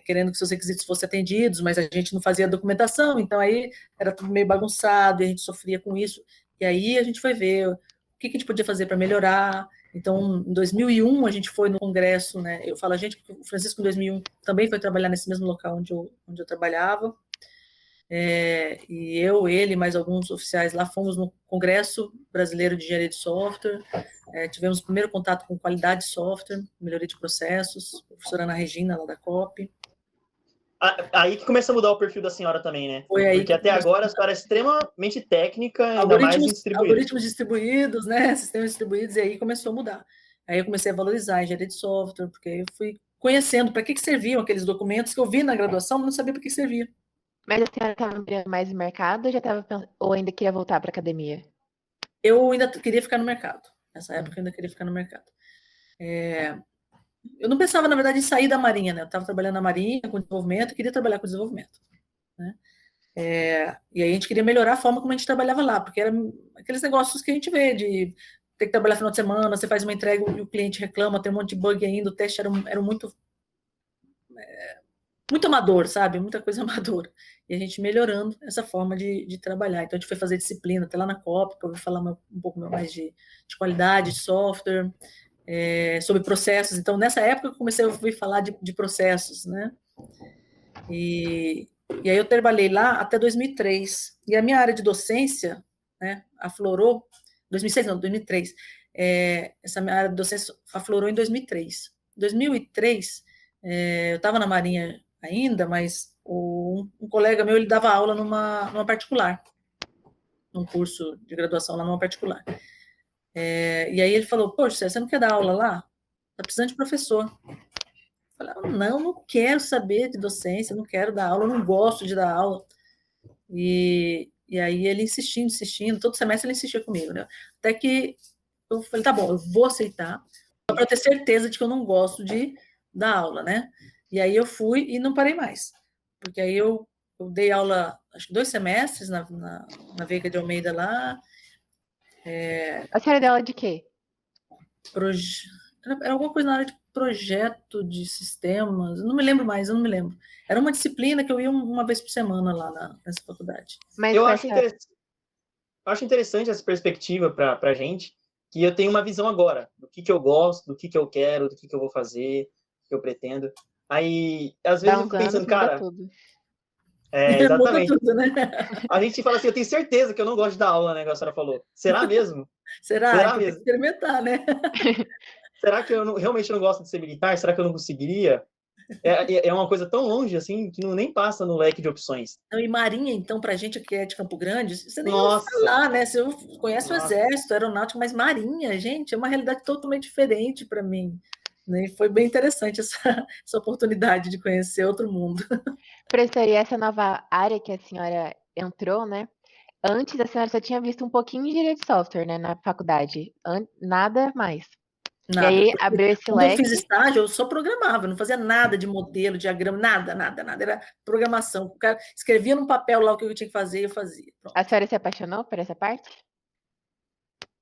querendo que seus requisitos fossem atendidos, mas a gente não fazia documentação, então aí era tudo meio bagunçado, e a gente sofria com isso. E aí a gente foi ver o que a gente podia fazer para melhorar. Então, em 2001, a gente foi no congresso, né? Eu falo a gente, porque o Francisco, em 2001, também foi trabalhar nesse mesmo local onde eu trabalhava. E ele e mais alguns oficiais lá fomos no Congresso Brasileiro de Engenharia de Software. Tivemos o primeiro contato com qualidade de software, melhoria de processos, a professora Ana Regina, lá da COP. Aí que começa a mudar o perfil da senhora também, né? Foi aí porque até agora a senhora é extremamente técnica, ainda mais em distribuídos. Algoritmos distribuídos, né? Sistemas distribuídos, e aí começou a mudar. Aí eu comecei a valorizar a engenharia de software, porque aí eu fui conhecendo para que serviam aqueles documentos que eu vi na graduação, mas não sabia para que servia. Mas a senhora estava mirando mais no mercado ou ainda queria voltar para a academia? Eu ainda queria ficar no mercado. Nessa época eu ainda queria ficar no mercado. Eu não pensava, na verdade, em sair da Marinha, né? Eu estava trabalhando na Marinha com desenvolvimento, queria trabalhar com desenvolvimento, né? E aí a gente queria melhorar a forma como a gente trabalhava lá, porque era aqueles negócios que a gente vê de ter que trabalhar no final de semana, você faz uma entrega e o cliente reclama, tem um monte de bug ainda, o teste era muito amador, sabe? Muita coisa amadora. E a gente melhorando essa forma de trabalhar. Então, a gente foi fazer disciplina, até lá na COP, para eu falar um pouco mais de qualidade de software, sobre processos. Então, nessa época, eu comecei a ouvir falar de processos, né? E aí eu trabalhei lá até 2003. E a minha área de docência, né, aflorou... 2006, não, 2003. Essa minha área de docência aflorou em 2003. Em 2003, eu estava na Marinha ainda, mas um colega meu, ele dava aula numa particular, num curso de graduação lá numa particular. E aí ele falou, poxa, você não quer dar aula lá? Tá precisando de professor. Eu falei, não quero saber de docência, não quero dar aula, eu não gosto de dar aula. E aí ele insistindo, todo semestre ele insistia comigo, né? Até que eu falei, tá bom, eu vou aceitar, para eu ter certeza de que eu não gosto de dar aula, né? E aí eu fui e não parei mais. Porque aí eu dei aula, acho que 2 semestres na Veiga de Almeida lá. A senhora deu aula de quê? Era alguma coisa na área de projeto de sistemas, eu não me lembro. Era uma disciplina que eu ia uma vez por semana lá nessa faculdade. Mas eu acho interessante essa perspectiva para a gente, que eu tenho uma visão agora do que eu gosto, do que eu quero, do que eu vou fazer, do que eu pretendo. Aí, às vezes, eu fico pensando, cara... Exatamente. Muda tudo, né? A gente fala assim, eu tenho certeza que eu não gosto de dar aula, né, que a senhora falou. Será mesmo? Será mesmo? Tem que experimentar, né? Será que eu realmente não gosto de ser militar? Será que eu não conseguiria? É uma coisa tão longe, assim, que nem passa no leque de opções. Não, e Marinha, então, para a gente que é de Campo Grande, você nem ouve Nossa! falar, né? Você conhece o Nossa. Exército, Aeronáutica, mas Marinha, gente, é uma realidade totalmente diferente para mim. Né? Foi bem interessante essa oportunidade de conhecer outro mundo. Professora, e essa nova área que a senhora entrou, né? Antes a senhora só tinha visto um pouquinho de engenharia de software, né, na faculdade. Nada mais. E Nada. aí Porque abriu esse quando eu fiz leque. estágio, eu só programava, eu não fazia nada de modelo, diagrama, nada, nada, nada. Era programação. O cara escrevia num papel lá o que eu tinha que fazer e eu fazia. Pronto. A senhora se apaixonou por essa parte?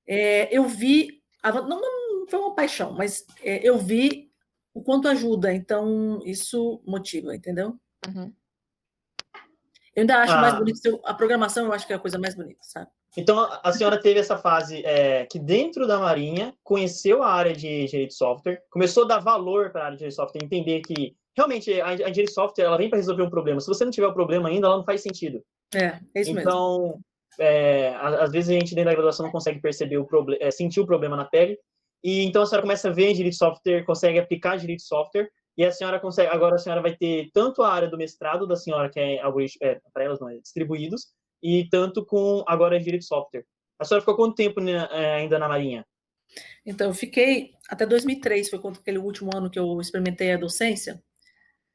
Eu vi, não foi uma paixão, mas eu vi o quanto ajuda, então isso motiva, entendeu? Uhum. Eu ainda acho mais Ah, bonito, a programação eu acho que é a coisa mais bonita, sabe? então, a senhora teve essa fase que dentro da Marinha, conheceu a área de engenharia de software, começou a dar valor para a área de engenharia de software, entender que realmente a engenharia de software ela vem para resolver um problema. Se você não tiver o problema ainda, ela não faz sentido. É isso mesmo. Então, às vezes a gente dentro da graduação não consegue perceber o problema, sentir o problema na pele. E então a senhora começa a ver engenharia de software, consegue aplicar engenharia de software, e a senhora consegue. Agora a senhora vai ter tanto a área do mestrado da senhora, que é para elas não, distribuídos, e tanto com agora a engenharia de software. A senhora ficou quanto tempo ainda na Marinha? Então, eu fiquei até 2003, foi aquele último ano que eu experimentei a docência.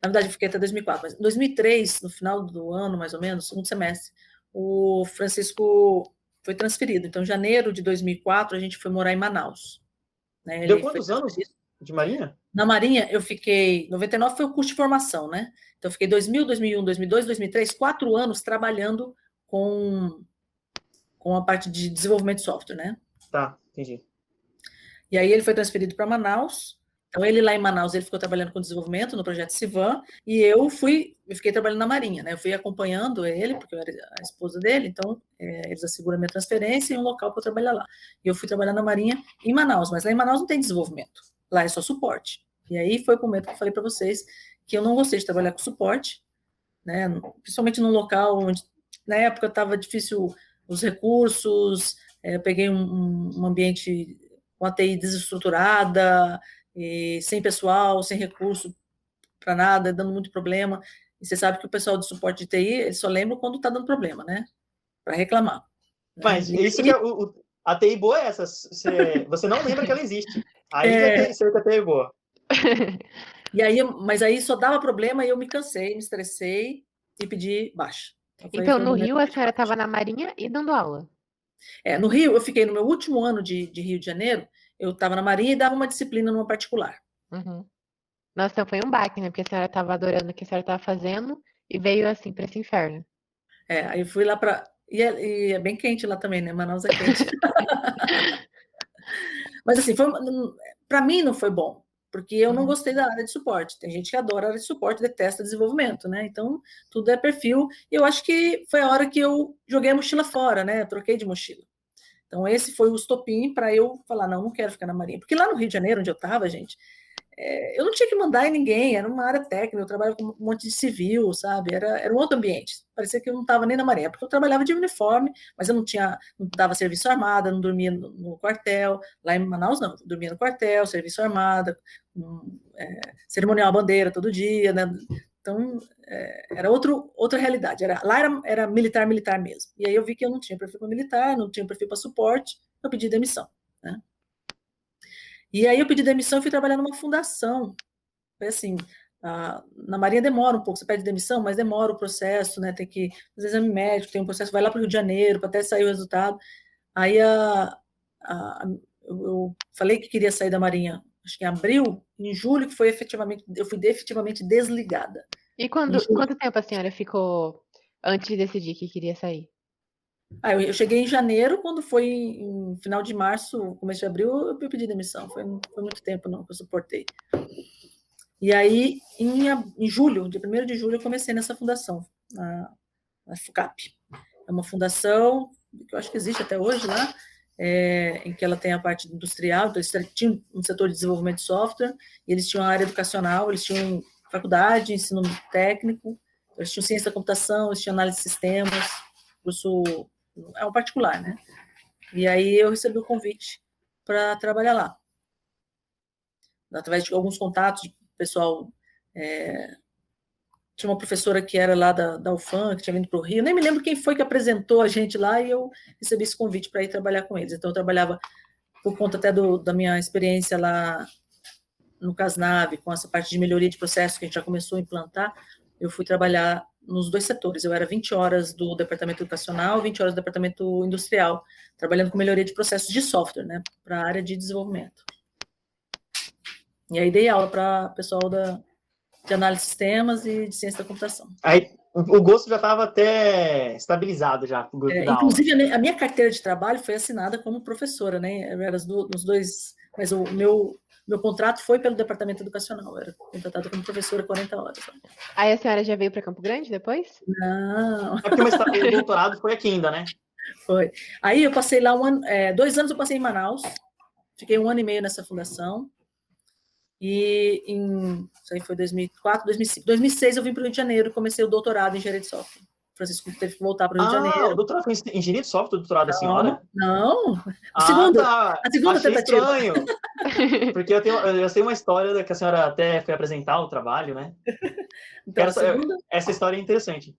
Na verdade, eu fiquei até 2004, mas em 2003, no final do ano, mais ou menos, segundo semestre, o Francisco foi transferido. Então, em janeiro de 2004, a gente foi morar em Manaus. Né? Deu quantos anos de Marinha? Na Marinha, eu fiquei... 99 foi o curso de formação, né? Então, eu fiquei 2000, 2001, 2002, 2003, 4 anos trabalhando com a parte de desenvolvimento de software, né? Tá, entendi. E aí ele foi transferido para Manaus. Então, ele lá em Manaus, ele ficou trabalhando com desenvolvimento no projeto Civan, e eu fiquei trabalhando na Marinha, né? Eu fui acompanhando ele, porque eu era a esposa dele, então eles asseguram a minha transferência e um local para eu trabalhar lá. E eu fui trabalhar na Marinha em Manaus, mas lá em Manaus não tem desenvolvimento, lá é só suporte. E aí foi o momento que eu falei para vocês que eu não gostei de trabalhar com suporte, né? Principalmente num local onde, na época, estava difícil os recursos, eu peguei um ambiente com a TI desestruturada, sem pessoal, sem recurso para nada, dando muito problema. E você sabe que o pessoal de suporte de TI, eles só lembram quando está dando problema, né? Para reclamar. Mas isso que a TI boa é essa. Você não lembra que ela existe. Aí que a TI é boa. E aí, mas aí só dava problema e eu me cansei, me estressei e pedi baixa. Então, no Rio, a senhora estava na Marinha e dando aula? No Rio, eu fiquei no meu último ano de Rio de Janeiro, eu estava na Marinha e dava uma disciplina numa particular. Uhum. Nossa, então foi um baque, né? Porque a senhora estava adorando o que a senhora estava fazendo e veio assim para esse inferno. Aí eu fui lá para... E é bem quente lá também, né? Manaus é quente. Mas assim, para mim não foi bom, porque eu não gostei da área de suporte. Tem gente que adora a área de suporte, detesta desenvolvimento, né? Então, tudo é perfil. E eu acho que foi a hora que eu joguei a mochila fora, né? Eu troquei de mochila. Então, esse foi o estopim para eu falar, não quero ficar na Marinha. Porque lá no Rio de Janeiro, onde eu estava, gente, eu não tinha que mandar em ninguém, era uma área técnica, eu trabalhava com um monte de civil, sabe? Era um outro ambiente. Parecia que eu não estava nem na Marinha, porque eu trabalhava de uniforme, mas eu não dava serviço armado, não dormia no quartel. Lá em Manaus, não, eu dormia no quartel, serviço armado, cerimonial bandeira todo dia, né? Então, era outra realidade. Lá era militar mesmo. E aí eu vi que eu não tinha perfil para militar, não tinha perfil para suporte, eu pedi demissão, né? E aí eu pedi demissão e fui trabalhar numa fundação. Foi assim, na Marinha demora um pouco, você pede demissão, mas demora o processo, né? Tem que fazer exame médico, tem um processo, vai lá para o Rio de Janeiro para até sair o resultado. Aí eu falei que queria sair da Marinha, acho que em abril, em julho, que eu fui efetivamente desligada. E quanto tempo a senhora ficou antes de decidir que queria sair? Eu cheguei em janeiro, quando foi em final de março, começo de abril, eu pedi demissão. Foi muito tempo não que eu suportei. E aí, em julho, dia 1º de julho, eu comecei nessa fundação, a FUCAP. É uma fundação que eu acho que existe até hoje lá, em que ela tem a parte industrial, então eles tinham um setor de desenvolvimento de software, e eles tinham a área educacional, eles tinham faculdade, ensino técnico, eles tinham ciência da computação, eles tinham análise de sistemas, curso é um particular, né? E aí eu recebi o convite para trabalhar lá, através de alguns contatos de pessoal Tinha uma professora que era lá da UFAM, que tinha vindo para o Rio, nem me lembro quem foi que apresentou a gente lá, e eu recebi esse convite para ir trabalhar com eles. Então, eu trabalhava, por conta até da minha experiência lá no Casnave, com essa parte de melhoria de processo que a gente já começou a implantar, eu fui trabalhar nos 2 setores. Eu era 20 horas do departamento educacional, 20 horas do departamento industrial, trabalhando com melhoria de processos de software, né, para a área de desenvolvimento. E aí dei aula para pessoal de análise de sistemas e de ciência da computação. Aí o gosto já estava até estabilizado já, o gosto da inclusive, aula. a minha carteira de trabalho foi assinada como professora, né? Eu era os dois, mas o meu contrato foi pelo departamento educacional, eu era contratada como professora 40 horas. Aí a senhora já veio para Campo Grande depois? Não. É porque o doutorado foi aqui ainda, né? Foi. Aí eu passei lá 2 anos eu passei em Manaus, fiquei 1 ano e meio nessa fundação, e isso aí foi 2004, 2005, 2006 eu vim para o Rio de Janeiro e comecei o doutorado em engenharia de software. O Francisco teve que voltar para o Rio de Janeiro. O doutorado foi em engenharia de software, o doutorado da senhora? Não. A segunda Achei tentativa. Estranho. Porque eu sei uma história que a senhora até foi apresentar o trabalho, né? Então, essa história é interessante.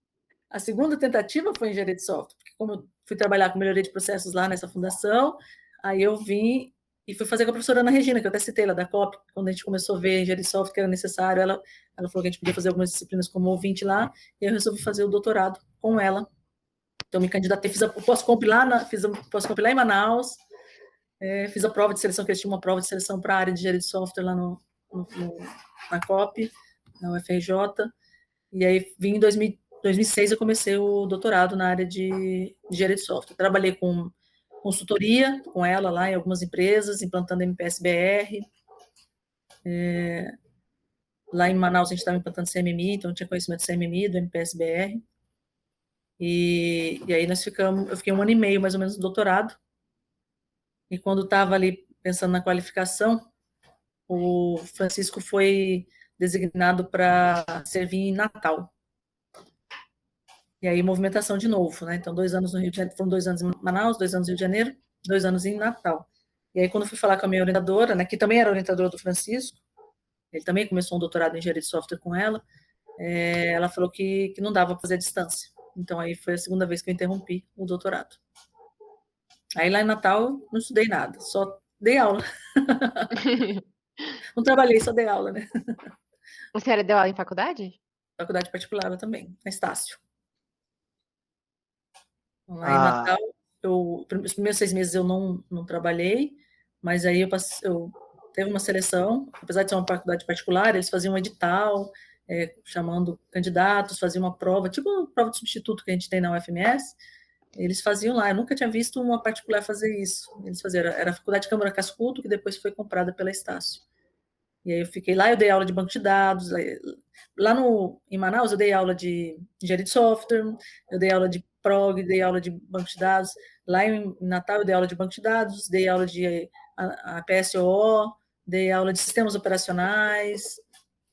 A segunda tentativa foi em engenharia de software, porque como eu fui trabalhar com melhoria de processos lá nessa fundação, aí eu vim e fui fazer com a professora Ana Regina, que eu até citei lá da COP, quando a gente começou a ver engenharia de software que era necessário, ela falou que a gente podia fazer algumas disciplinas como ouvinte lá, e eu resolvi fazer o doutorado com ela. Então, me candidatei, fiz o pós-comp lá em Manaus, fiz a prova de seleção, que eles tinham uma prova de seleção para a área de engenharia de software lá na COP, na UFRJ, e aí vim em 2006 eu comecei o doutorado na área de engenharia de software. Trabalhei com consultoria com ela lá em algumas empresas, implantando MPSBR. Lá em Manaus a gente estava implantando CMMI, então eu tinha conhecimento do CMMI, do MPSBR. E aí eu fiquei 1 ano e meio mais ou menos no doutorado. E quando estava ali pensando na qualificação, o Francisco foi designado para servir em Natal. E aí, movimentação de novo, né? Então, 2 anos no Rio de Janeiro, foram 2 anos em Manaus, 2 anos no Rio de Janeiro, 2 anos em Natal. E aí, quando eu fui falar com a minha orientadora, né, que também era orientadora do Francisco, ele também começou um doutorado em engenharia de software com ela, ela falou que não dava para fazer a distância. Então, aí foi a segunda vez que eu interrompi o doutorado. Aí, lá em Natal, não estudei nada, só dei aula. Não trabalhei, só dei aula, né? A senhora deu aula em faculdade? Faculdade particular também, na Estácio. Lá em Natal, os primeiros 6 meses eu não trabalhei, mas aí eu teve uma seleção, apesar de ser uma faculdade particular, eles faziam um edital, chamando candidatos, faziam uma prova, tipo uma prova de substituto que a gente tem na UFMS, eles faziam lá, eu nunca tinha visto uma particular fazer isso, eles faziam, era a Faculdade de Câmara Cascudo, que depois foi comprada pela Estácio. E aí eu fiquei lá, eu dei aula de banco de dados, lá em Manaus eu dei aula de engenharia de software, eu dei aula de prog, dei aula de banco de dados, lá em Natal eu dei aula de banco de dados, dei aula de a PSOO, dei aula de sistemas operacionais,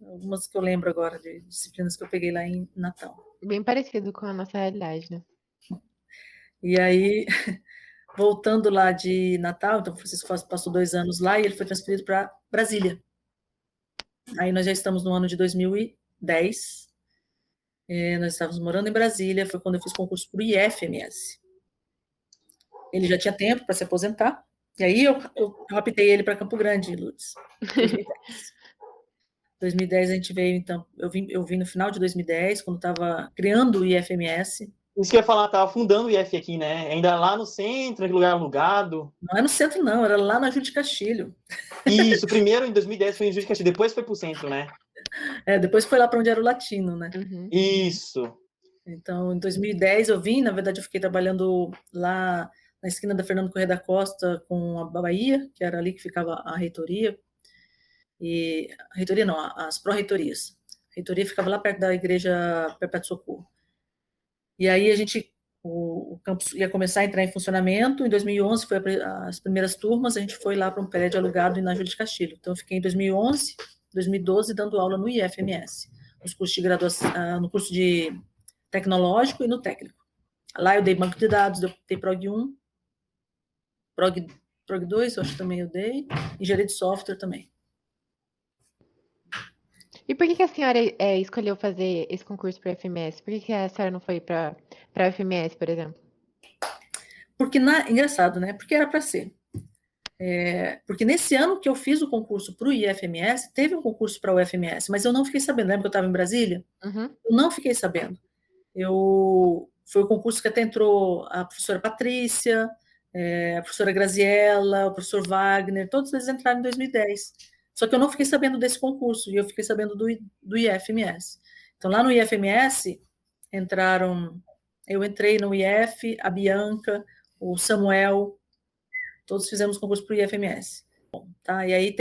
algumas que eu lembro agora, de disciplinas que eu peguei lá em Natal. Bem parecido com a nossa realidade, né? E aí, voltando lá de Natal, então o Francisco passou 2 anos lá e ele foi transferido para Brasília. Aí nós já estamos no ano de 2010, nós estávamos morando em Brasília, foi quando eu fiz concurso para o IFMS. Ele já tinha tempo para se aposentar, e aí eu raptei ele para Campo Grande, Lourdes, 2010 a gente veio, então, eu vim no final de 2010, quando estava criando o IFMS. Isso que eu ia falar, estava fundando o IF aqui, né? Ainda lá no centro, naquele lugar alugado. Não é no centro, não, era lá na Júlio de Castilho. Isso, primeiro em 2010 foi em Júlio de Castilho, depois foi para o centro, né? Depois foi lá para onde era o Latino, né? Uhum. Isso. Então, em 2010 eu vim, na verdade eu fiquei trabalhando lá na esquina da Fernando Corrêa da Costa com a Bahia, que era ali que ficava a reitoria, e a reitoria não, as pró-reitorias. A reitoria ficava lá perto da igreja Perpétuo Socorro. E aí o campus ia começar a entrar em funcionamento, em 2011 foi as primeiras turmas, a gente foi lá para um prédio alugado na Júlio de Castilho. Então eu fiquei em 2011, 2012 dando aula no IFMS, nos cursos de graduação, no curso de tecnológico e no técnico. Lá eu dei banco de dados, eu dei Prog 1, Prog 2, eu acho que também eu dei, engenharia de software também. E por que que a senhora escolheu fazer esse concurso para a FMS? Por que que a senhora não foi para a FMS, por exemplo? Porque, engraçado, né? Porque era para ser. Porque nesse ano que eu fiz o concurso para o IFMS, teve um concurso para o UFMS, mas eu não fiquei sabendo. Lembra que eu estava em Brasília? Uhum. Eu não fiquei sabendo. Foi o concurso que até entrou a professora Patrícia, a professora Graziella, o professor Wagner, todos eles entraram em 2010. Só que eu não fiquei sabendo desse concurso, e eu fiquei sabendo do IFMS. Então, lá no IFMS, eu entrei no IF, a Bianca, o Samuel, todos fizemos concurso para o IFMS. Bom, tá? E aí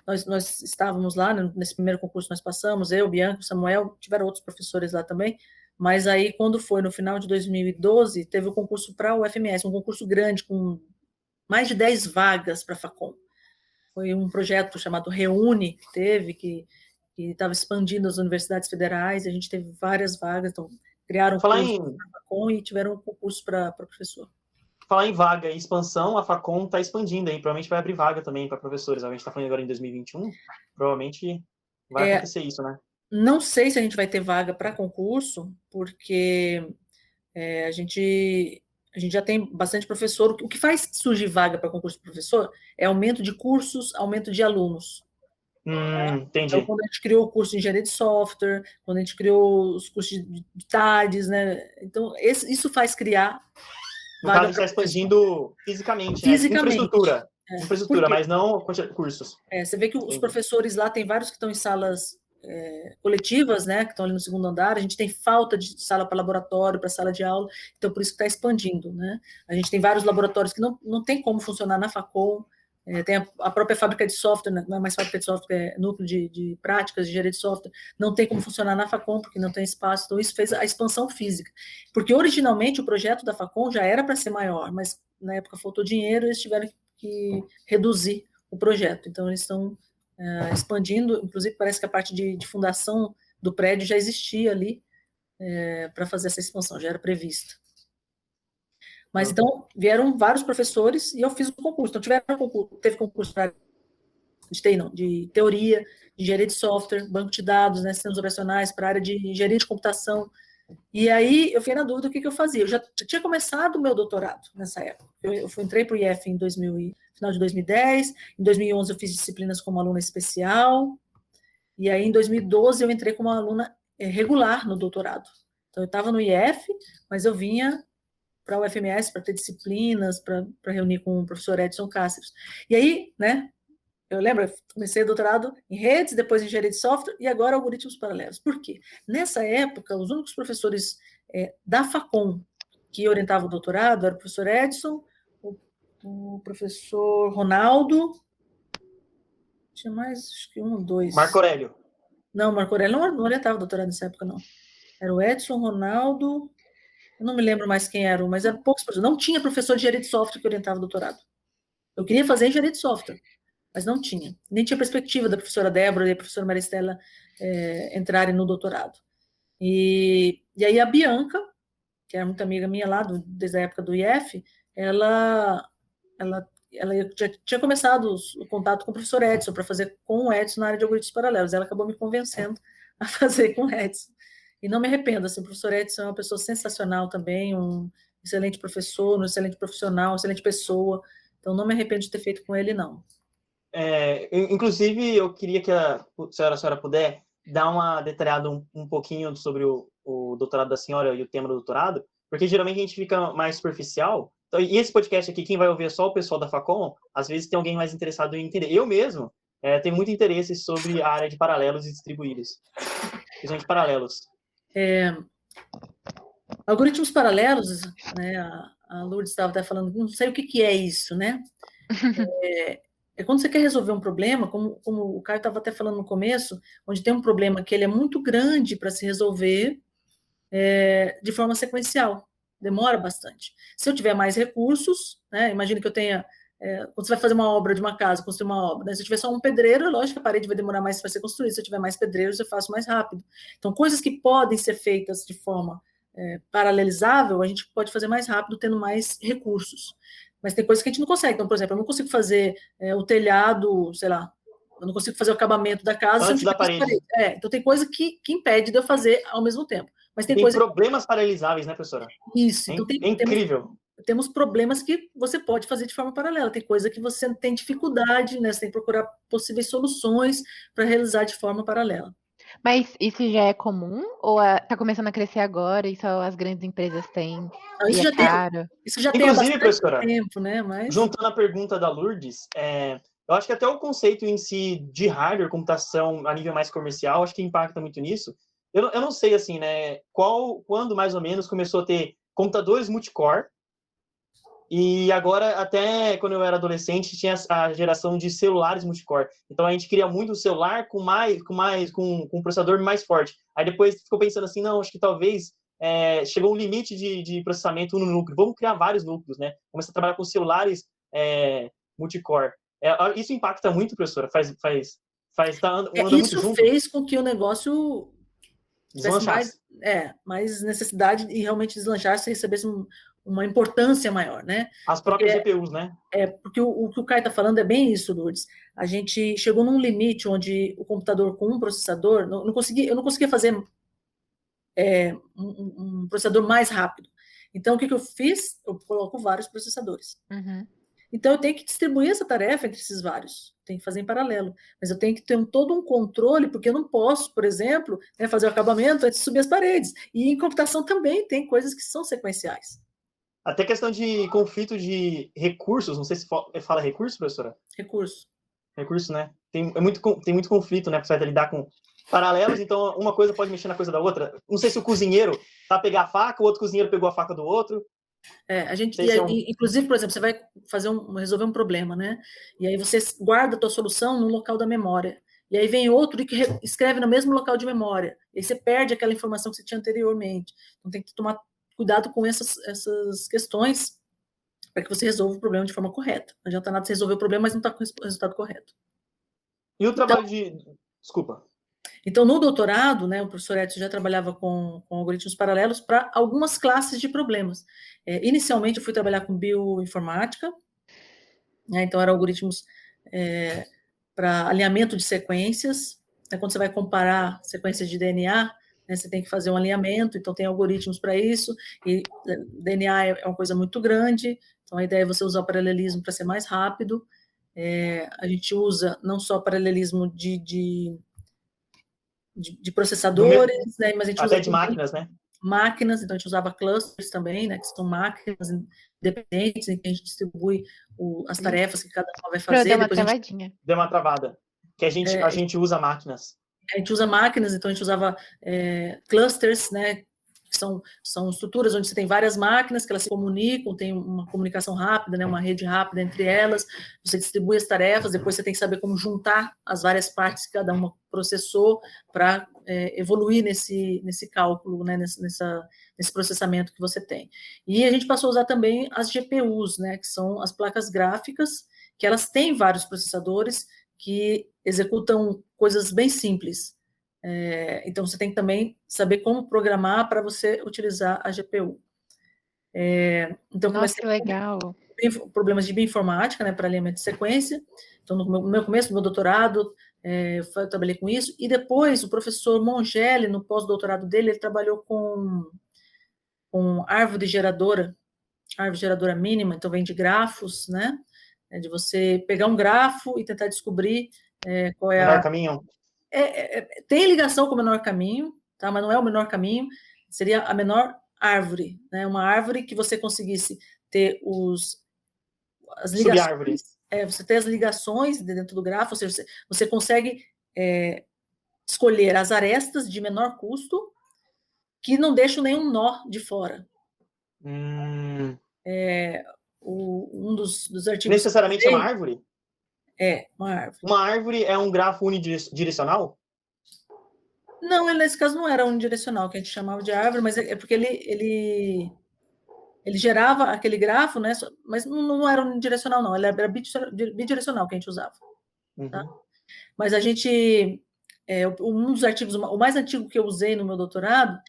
nós estávamos lá, nesse primeiro concurso nós passamos, eu, Bianca, o Samuel, tiveram outros professores lá também, mas aí quando foi no final de 2012, teve o concurso para o UFMS, um concurso grande com mais de 10 vagas para a Facom. Foi um projeto chamado Reúne, que teve, que estava expandindo as universidades federais, e a gente teve várias vagas, então criaram um curso para a Facom e tiveram um concurso para professor. Falar em vaga e expansão, a Facom está expandindo aí, provavelmente vai abrir vaga também para professores. A gente está falando agora em 2021, provavelmente vai acontecer isso, né? Não sei se a gente vai ter vaga para concurso, porque a gente já tem bastante professor. O que faz surgir vaga para concurso de professor é aumento de cursos, aumento de alunos. Entendi. Então, quando a gente criou o curso de engenharia de software, quando a gente criou os cursos de TADES, né? Então, isso faz criar. No caso, a gente está expandindo fisicamente, né? Infraestrutura, mas não cursos. Você vê que os professores lá, tem vários que estão em salas coletivas, né, que estão ali no segundo andar. A gente tem falta de sala para laboratório, para sala de aula, então por isso que está expandindo, né? A gente tem vários laboratórios que não tem como funcionar na Facom. Tem a própria fábrica de software, não é mais fábrica de software, é núcleo de práticas de engenharia de software, não tem como funcionar na Facom, porque não tem espaço, então isso fez a expansão física. Porque originalmente o projeto da Facom já era para ser maior, mas na época faltou dinheiro e eles tiveram que reduzir o projeto, então eles estão expandindo, inclusive parece que a parte de fundação do prédio já existia ali para fazer essa expansão, já era prevista. Mas então vieram vários professores e eu fiz o concurso. Então teve concurso de teoria, de engenharia de software, banco de dados, né, sistemas operacionais, para a área de engenharia de computação. E aí eu fiquei na dúvida do que eu fazia. Eu já tinha começado o meu doutorado nessa época. Eu entrei para o IF em final de 2010, em 2011 eu fiz disciplinas como aluna especial, e aí em 2012 eu entrei como aluna regular no doutorado. Então eu estava no IF, mas eu vinha para o UFMS para ter disciplinas, para reunir com o professor Edson Cáceres. E aí, né, eu lembro, eu comecei o doutorado em redes, depois em engenharia de software e agora algoritmos paralelos. Por quê? Nessa época, os únicos professores da Facom que orientavam o doutorado eram o professor Edson, o professor Ronaldo, tinha mais, acho que um ou dois. Marco Aurélio. Não, Marco Aurélio não orientava o doutorado nessa época, não. Era o Edson, Ronaldo, eu não me lembro mais quem eram, mas eram poucos professores. Não tinha professor de engenharia de software que orientava o doutorado. Eu queria fazer engenharia de software, mas não tinha. Nem tinha perspectiva da professora Débora e da professora Maristela entrarem no doutorado. E aí a Bianca, que era muito amiga minha lá, desde a época do IF, ela já tinha começado o contato com o professor Edson, para fazer com o Edson na área de algoritmos paralelos. Ela acabou me convencendo a fazer com o Edson. E não me arrependo, assim, o professor Edson é uma pessoa sensacional também, um excelente professor, um excelente profissional, uma excelente pessoa. Então, não me arrependo de ter feito com ele, não. Inclusive, eu queria que a senhora puder dar uma detalhada um pouquinho sobre o doutorado da senhora e o tema do doutorado, porque geralmente a gente fica mais superficial. Então, e esse podcast aqui, quem vai ouvir é só o pessoal da Facom, às vezes tem alguém mais interessado em entender. Eu mesmo tenho muito interesse sobre a área de paralelos e distribuídos, principalmente paralelos. Algoritmos paralelos, né, a Lourdes estava até falando, não sei o que é isso, né? É quando você quer resolver um problema, como o Caio estava até falando no começo, onde tem um problema que ele é muito grande para se resolver de forma sequencial, demora bastante. Se eu tiver mais recursos, né, imagine que eu tenha, quando você vai fazer uma obra de uma casa, construir uma obra, né, se eu tiver só um pedreiro, é lógico que a parede vai demorar mais para ser construída, se eu tiver mais pedreiros, eu faço mais rápido. Então, coisas que podem ser feitas de forma paralelizável, a gente pode fazer mais rápido, tendo mais recursos. Mas tem coisas que a gente não consegue. Então, por exemplo, eu não consigo fazer o telhado, sei lá, eu não consigo fazer o acabamento da casa. Antes da parede. Então tem coisa que impede de eu fazer ao mesmo tempo. Mas tem coisa problemas paralisáveis, né, professora? Isso. Então é incrível. Temos problemas que você pode fazer de forma paralela. Tem coisa que você tem dificuldade, né? Você tem que procurar possíveis soluções para realizar de forma paralela. Mas isso já é comum? Ou está começando a crescer agora e só as grandes empresas têm? Não, isso, já tem há bastante tempo, né? Mas... Juntando a pergunta da Lourdes, eu acho que até o conceito em si de hardware, computação a nível mais comercial, acho que impacta muito nisso. Eu não sei, assim, né, quando mais ou menos começou a ter computadores multicore, e agora, até quando eu era adolescente, tinha a geração de celulares multicore. Então a gente queria muito um celular com um processador mais forte. Aí depois ficou pensando assim, não, acho que talvez chegou um limite de processamento no núcleo. Vamos criar vários núcleos, né? Começar a trabalhar com celulares multicore. Isso impacta muito, professora? Tá andando muito junto? Isso fez com que o negócio deslanchasse. Mais necessidade e realmente deslanchasse e recebesse uma importância maior, né? As próprias GPUs, né? Porque o que o Caio está falando é bem isso, Lourdes. A gente chegou num limite onde o computador com um processador, eu não conseguia fazer um processador mais rápido. Então, o que eu fiz? Eu coloco vários processadores. Uhum. Então, eu tenho que distribuir essa tarefa entre esses vários. Tenho que fazer em paralelo. Mas eu tenho que ter todo um controle, porque eu não posso, por exemplo, fazer o acabamento antes de subir as paredes. E em computação também tem coisas que são sequenciais. Até questão de conflito de recursos, não sei se fala recurso, professora? Recurso, né? Tem muito conflito, né? Você vai lidar com paralelos, então uma coisa pode mexer na coisa da outra. Não sei se o cozinheiro tá a pegar a faca, o outro cozinheiro pegou a faca do outro. Inclusive, por exemplo, você vai resolver um problema, né? E aí você guarda a tua solução no local da memória. E aí vem outro que escreve no mesmo local de memória. E aí você perde aquela informação que você tinha anteriormente. Então tem que tomar cuidado com essas questões para que você resolva o problema de forma correta. Não adianta nada você resolver o problema, mas não está com o resultado correto. E o trabalho Desculpa. Então, no doutorado, né, o professor Edson já trabalhava com algoritmos paralelos para algumas classes de problemas. Inicialmente, eu fui trabalhar com bioinformática, né, então eram algoritmos para alinhamento de sequências. Né, quando você vai comparar sequências de DNA, né, você tem que fazer um alinhamento, então tem algoritmos para isso, e DNA é uma coisa muito grande, então a ideia é você usar o paralelismo para ser mais rápido. A gente usa não só paralelismo de processadores, né, mas a gente usa de máquinas, né? Máquinas, então a gente usava clusters também, né, que são máquinas independentes, em que a gente distribui as tarefas que cada uma vai fazer. Deu uma travadinha. Deu uma travada. Que a gente usa máquinas. A gente usa máquinas, então a gente usava clusters, né, que são estruturas onde você tem várias máquinas que elas se comunicam, tem uma comunicação rápida, né, uma rede rápida entre elas, você distribui as tarefas, depois você tem que saber como juntar as várias partes que cada uma processou para evoluir nesse cálculo, né, nesse processamento que você tem. E a gente passou a usar também as GPUs, né, que são as placas gráficas, que elas têm vários processadores que executam coisas bem simples. Então, você tem que também saber como programar para você utilizar a GPU. Então, nossa, que legal. Problemas de bioinformática, né, para alinhamento de sequência. Então, no meu começo do meu doutorado, eu trabalhei com isso. E depois, o professor Mongeli, no pós-doutorado dele, ele trabalhou com árvore geradora mínima, então vem de grafos, né? De você pegar um grafo e tentar descobrir qual é menor caminho. Tem ligação com o menor caminho, tá? Mas não é o menor caminho, seria a menor árvore, né? Uma árvore que você conseguisse ter as ligações. Subárvore. Você ter as ligações dentro do grafo, ou seja, você consegue escolher as arestas de menor custo que não deixam nenhum nó de fora. Um dos artigos... Necessariamente é uma árvore? Uma árvore. Uma árvore é um grafo unidirecional? Não, nesse caso não era unidirecional, que a gente chamava de árvore, mas é porque ele gerava aquele grafo, né? Mas não era unidirecional, não. Ele era bidirecional que a gente usava. Uhum. Tá? Mas a gente... um dos artigos, o mais antigo que eu usei no meu doutorado,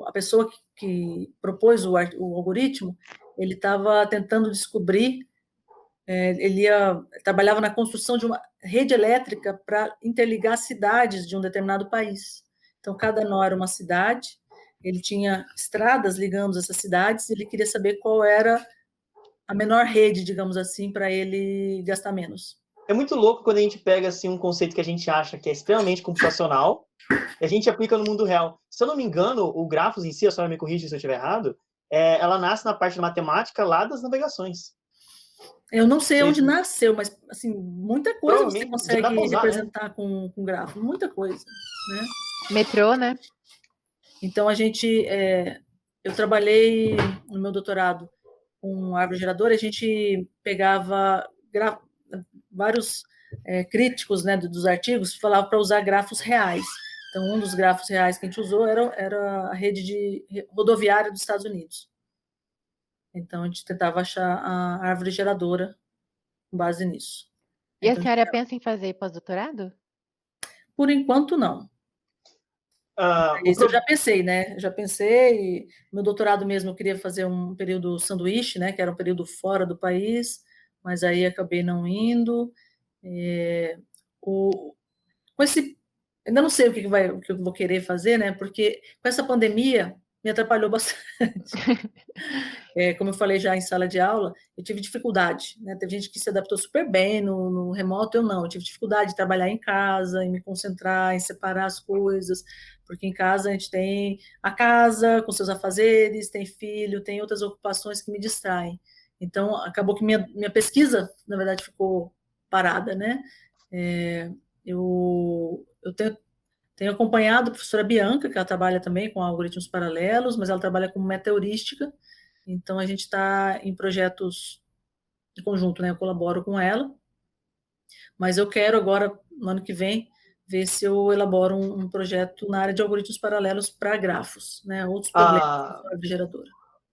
a pessoa que propôs o algoritmo, ele estava tentando descobrir ele trabalhava na construção de uma rede elétrica para interligar cidades de um determinado país. Então, cada nó era uma cidade, ele tinha estradas ligando essas cidades, e ele queria saber qual era a menor rede, digamos assim, para ele gastar menos. É muito louco quando a gente pega assim, um conceito que a gente acha que é extremamente computacional e a gente aplica no mundo real. Se eu não me engano, o Grafos em si, a senhora me corrige se eu estiver errado, ela nasce na parte de matemática lá das navegações. Eu não sei onde nasceu, mas assim, muita coisa você consegue representar, né? com grafo, muita coisa, né? Metrô, né? Então eu trabalhei no meu doutorado com árvore geradora, a gente pegava vários críticos, né, dos artigos, falavam para usar grafos reais. Então, um dos grafos reais que a gente usou era a rede rodoviária dos Estados Unidos. Então, a gente tentava achar a árvore geradora com base nisso. E a senhora pensa em fazer pós-doutorado? Por enquanto, não. Isso eu já pensei, né? Já pensei. Meu doutorado mesmo, eu queria fazer um período sanduíche, né? Que era um período fora do país, mas aí acabei não indo. Com esse, ainda não sei o que eu vou querer fazer, né? Porque com essa pandemia me atrapalhou bastante. Como eu falei já em sala de aula, eu tive dificuldade, né? Teve gente que se adaptou super bem no remoto, eu não. Eu tive dificuldade de trabalhar em casa, em me concentrar, em separar as coisas, porque em casa a gente tem a casa com seus afazeres, tem filho, tem outras ocupações que me distraem. Então, acabou que minha pesquisa, na verdade, ficou parada, né? Eu tenho acompanhado a professora Bianca, que ela trabalha também com algoritmos paralelos, mas ela trabalha com meta-heurística, então a gente está em projetos de conjunto, né? Eu colaboro com ela, mas eu quero agora, no ano que vem, ver se eu elaboro um projeto na área de algoritmos paralelos para grafos, né? Outros problemas da geradora.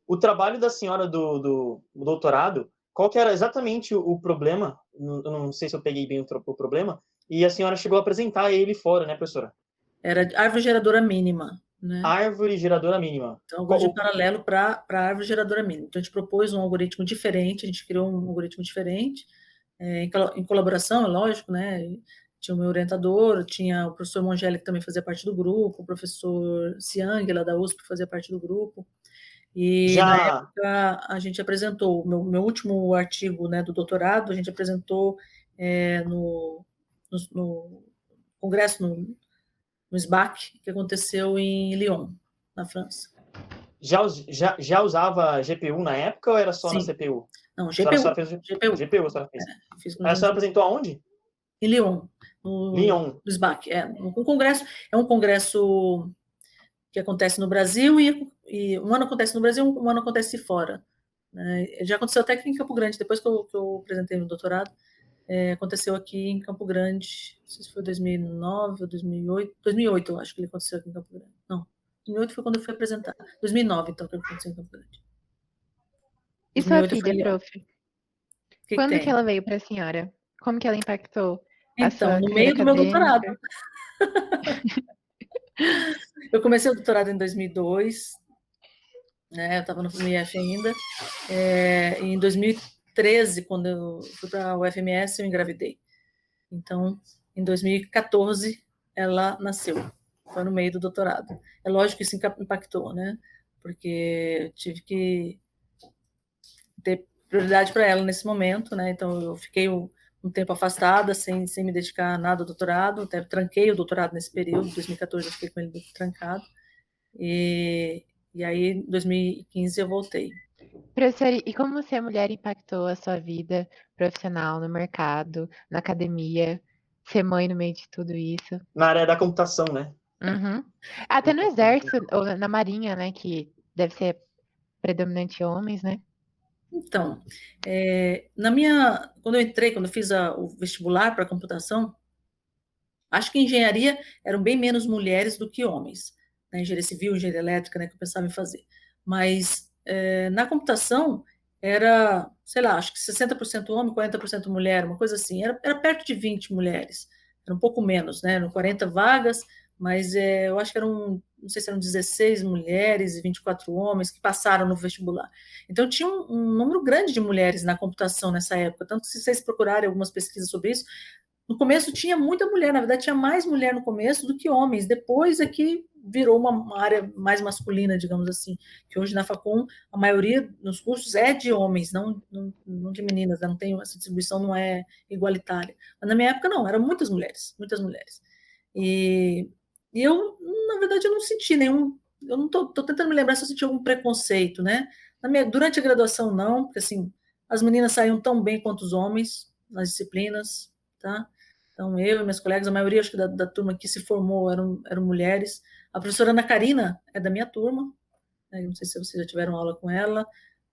O trabalho da senhora do doutorado, qual que era exatamente o problema? Eu não sei se eu peguei bem o problema, e a senhora chegou a apresentar ele fora, né, professora? Era árvore geradora mínima, né? Árvore geradora mínima. Então, algoritmo paralelo para árvore geradora mínima. Então, a gente propôs um algoritmo diferente, a gente criou um algoritmo diferente, em colaboração, é lógico, né? Tinha o meu orientador, tinha o professor Mongeli, que também fazia parte do grupo, o professor Siang, lá da USP, que fazia parte do grupo. E na época a gente apresentou, meu último artigo, né, do doutorado, a gente apresentou no congresso, no SBAC, que aconteceu em Lyon, na França. Já usava GPU na época ou era só na CPU? Não, GPU. GPU a senhora fez. A senhora apresentou aonde? Em Lyon. Lyon. No SBAC. Um congresso, é um congresso que acontece no Brasil e um ano acontece no Brasil, um ano acontece fora. Já aconteceu até aqui em Campo Grande, depois que eu apresentei meu doutorado, aconteceu aqui em Campo Grande, não sei se foi 2009 ou 2008, 2008 eu acho que ele aconteceu aqui em Campo Grande. Não, 2008 foi quando eu fui apresentar. 2009, então, que aconteceu em Campo Grande. E sua filha, prof? Quando que ela veio para a senhora? Como que ela impactou a sua Então, no meio do meu doutorado. Eu comecei o doutorado em 2002, né? Eu estava no FMF ainda. Em 2013, quando eu fui para a UFMS, eu engravidei. Então, em 2014, ela nasceu. Foi no meio do doutorado. É lógico que isso impactou, né? Porque eu tive que ter prioridade para ela nesse momento, né? Então, eu fiquei um tempo afastada, sem me dedicar a nada ao doutorado, até tranquei o doutorado nesse período, 2014 eu fiquei com ele trancado, e aí em 2015 eu voltei. Professora, e como ser mulher impactou a sua vida profissional, no mercado, na academia, ser mãe no meio de tudo isso? Na área da computação, né? Uhum. Até no exército, ou na marinha, né, que deve ser predominante homens, né? Então, quando eu fiz o vestibular para computação, acho que engenharia eram bem menos mulheres do que homens, né? Engenharia civil, engenharia elétrica, né, que eu pensava em fazer. Mas na computação era, sei lá, acho que 60% homem, 40% mulher, uma coisa assim. Era perto de 20 mulheres, era um pouco menos, né? Eram 40 vagas, mas eu acho que eram, não sei se eram 16 mulheres e 24 homens que passaram no vestibular. Então, tinha um número grande de mulheres na computação nessa época, tanto que se vocês procurarem algumas pesquisas sobre isso, no começo tinha muita mulher, na verdade tinha mais mulher no começo do que homens, depois é que virou uma área mais masculina, digamos assim, que hoje na Facom a maioria dos cursos é de homens, não de meninas, né? Não tem, essa distribuição não é igualitária. Mas na minha época não, eram muitas mulheres, muitas mulheres. E eu, na verdade, eu não senti nenhum, eu não tô tentando me lembrar se eu senti algum preconceito, né? Durante a graduação não, porque assim, as meninas saíam tão bem quanto os homens nas disciplinas, tá? Então, eu e meus colegas, a maioria acho que da turma que se formou eram mulheres. A professora Ana Karina é da minha turma, né? Não sei se vocês já tiveram aula com ela.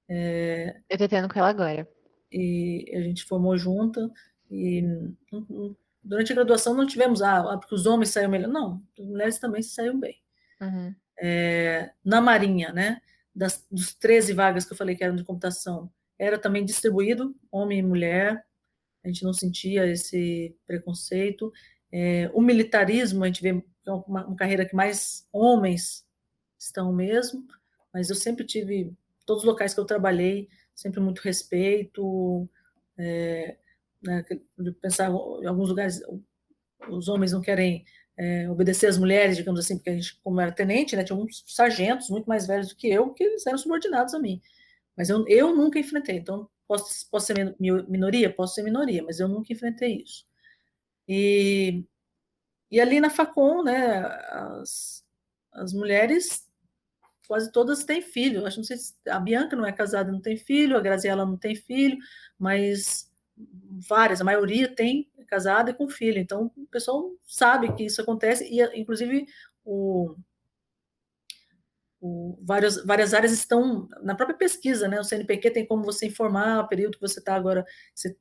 Eu tô tendo com ela agora. E a gente formou junta. E durante a graduação não tivemos, porque os homens saíram melhor. Não, as mulheres também se saíram bem. Uhum. Na Marinha, né? Dos 13 vagas que eu falei que eram de computação, era também distribuído, homem e mulher. A gente não sentia esse preconceito. O militarismo, a gente vê que é uma carreira que mais homens estão mesmo, mas eu sempre tive, todos os locais que eu trabalhei, sempre muito respeito, né, de pensar em alguns lugares, os homens não querem obedecer às mulheres, digamos assim, porque a gente, como era tenente, né, tinha uns sargentos muito mais velhos do que eu, que eles eram subordinados a mim. Mas eu nunca enfrentei, então posso ser minoria? Posso ser minoria, mas eu nunca enfrentei isso. E ali na Facom, né, as mulheres quase todas têm filho. Eu acho, não sei se a Bianca não é casada, não tem filho, a Graziela não tem filho, mas várias, a maioria tem casada e com filho. Então, o pessoal sabe que isso acontece e, inclusive, várias áreas estão na própria pesquisa, né? O CNPq tem como você informar o período que você está agora, você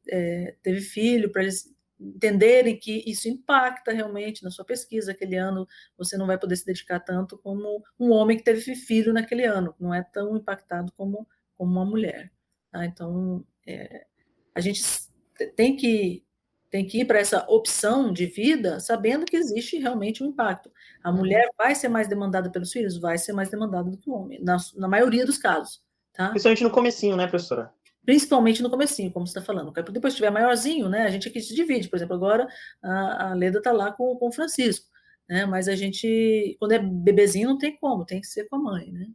teve filho, para eles entenderem que isso impacta realmente na sua pesquisa. Aquele ano você não vai poder se dedicar tanto como um homem que teve filho naquele ano, não é tão impactado como uma mulher. Tá? Então, a gente tem que ir para essa opção de vida sabendo que existe realmente um impacto. A mulher vai ser mais demandada pelos filhos? Vai ser mais demandada do que o homem, na maioria dos casos. Tá? Principalmente no comecinho, né, professora? Principalmente no comecinho, como você está falando. Depois que estiver maiorzinho, né, a gente aqui se divide. Por exemplo, agora a Leda está lá com o Francisco. Né, mas a gente, quando é bebezinho, não tem como, tem que ser com a mãe. Né?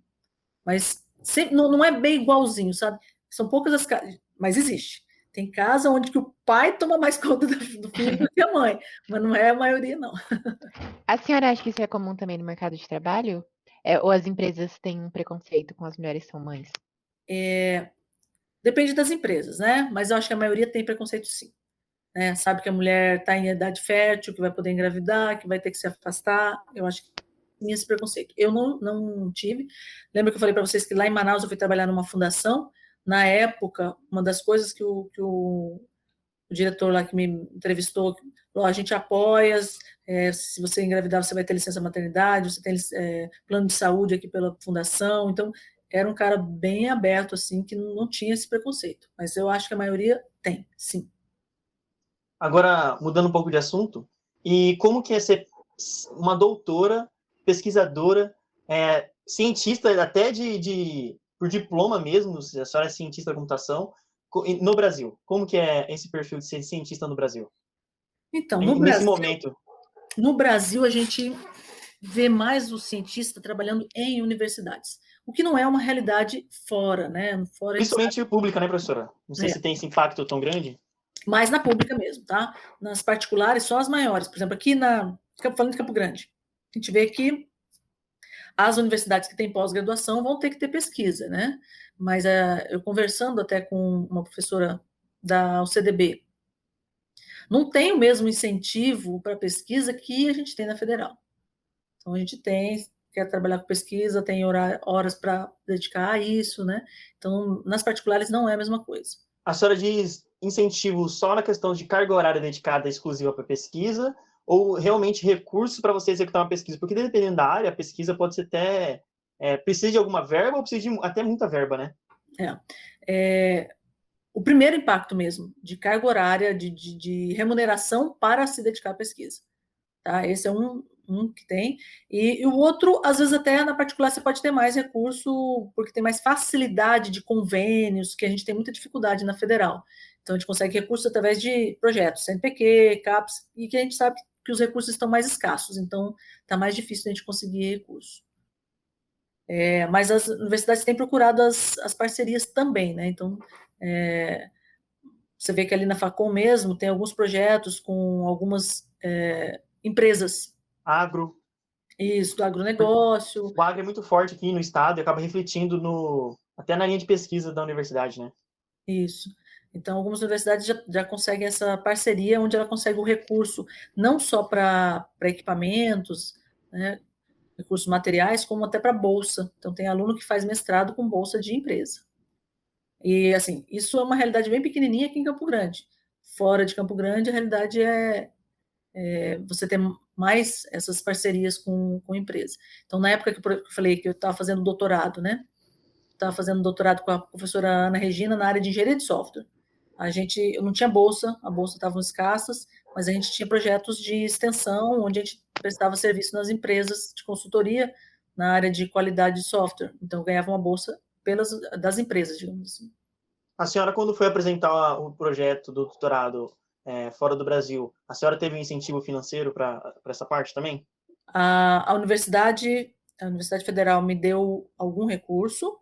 Mas sempre, não é bem igualzinho, sabe? São poucas as casas, mas existe. Tem casa onde que o pai toma mais conta do filho do que a mãe, mas não é a maioria, não. A senhora acha que isso é comum também no mercado de trabalho? Ou as empresas têm um preconceito com as mulheres que são mães? Depende das empresas, né? Mas eu acho que a maioria tem preconceito, sim. Né? Sabe que a mulher está em idade fértil, que vai poder engravidar, que vai ter que se afastar. Eu acho que tem esse preconceito. Eu não tive. Lembra que eu falei para vocês que lá em Manaus eu fui trabalhar numa fundação? Na época, uma das coisas que o diretor lá que me entrevistou falou: a gente apoia, se você engravidar, você vai ter licença maternidade, você tem plano de saúde aqui pela fundação. Então, era um cara bem aberto, assim, que não tinha esse preconceito. Mas eu acho que a maioria tem, sim. Agora, mudando um pouco de assunto, e como que é ser uma doutora, pesquisadora, cientista até por diploma mesmo, a senhora é cientista da computação, no Brasil? Como que é esse perfil de ser cientista no Brasil? Então, nesse momento. No Brasil, a gente vê mais o cientista trabalhando em universidades, o que não é uma realidade fora, né? Fora Principalmente pública, né, professora? Não sei se tem esse impacto tão grande. Mas na pública mesmo, tá? Nas particulares, só as maiores. Por exemplo, aqui falando de Campo Grande, a gente vê que as universidades que têm pós-graduação vão ter que ter pesquisa, né? Mas eu conversando até com uma professora da UCDB, não tem o mesmo incentivo para pesquisa que a gente tem na federal. Então, a gente quer trabalhar com pesquisa, tem horas para dedicar a isso, né? Então, nas particulares não é a mesma coisa. A senhora diz incentivo só na questão de carga horária dedicada exclusiva para pesquisa ou realmente recursos para você executar uma pesquisa? Porque dependendo da área, a pesquisa pode ser até... precisa de alguma verba ou precisa de até muita verba, né? O primeiro impacto mesmo, de carga horária, de remuneração para se dedicar à pesquisa. Tá? Esse é um um que tem, e o outro, às vezes até na particular você pode ter mais recurso, porque tem mais facilidade de convênios, que a gente tem muita dificuldade na federal. Então a gente consegue recursos através de projetos, CNPq, CAPES, e que a gente sabe que os recursos estão mais escassos, então está mais difícil a gente conseguir recurso. Mas as universidades têm procurado as parcerias também, né? Então, você vê que ali na Facom mesmo tem alguns projetos com algumas empresas. Agro. Isso, do agronegócio. O agro é muito forte aqui no estado e acaba refletindo até na linha de pesquisa da universidade, né? Isso. Então, algumas universidades já conseguem essa parceria, onde ela consegue o recurso não só para equipamentos, né, recursos materiais, como até para bolsa. Então, tem aluno que faz mestrado com bolsa de empresa. E, assim, isso é uma realidade bem pequenininha aqui em Campo Grande. Fora de Campo Grande, a realidade é você ter mais essas parcerias com empresa. Então, na época que eu falei que eu estava fazendo doutorado, né? Estava fazendo doutorado com a professora Ana Regina na área de engenharia de software. Eu não tinha bolsa, a bolsa estava escassas, mas a gente tinha projetos de extensão, onde a gente prestava serviço nas empresas de consultoria na área de qualidade de software. Então, eu ganhava uma bolsa das empresas, digamos assim. A senhora, quando foi apresentar o projeto do doutorado fora do Brasil, a senhora teve um incentivo financeiro para essa parte também? A Universidade Federal me deu algum recurso,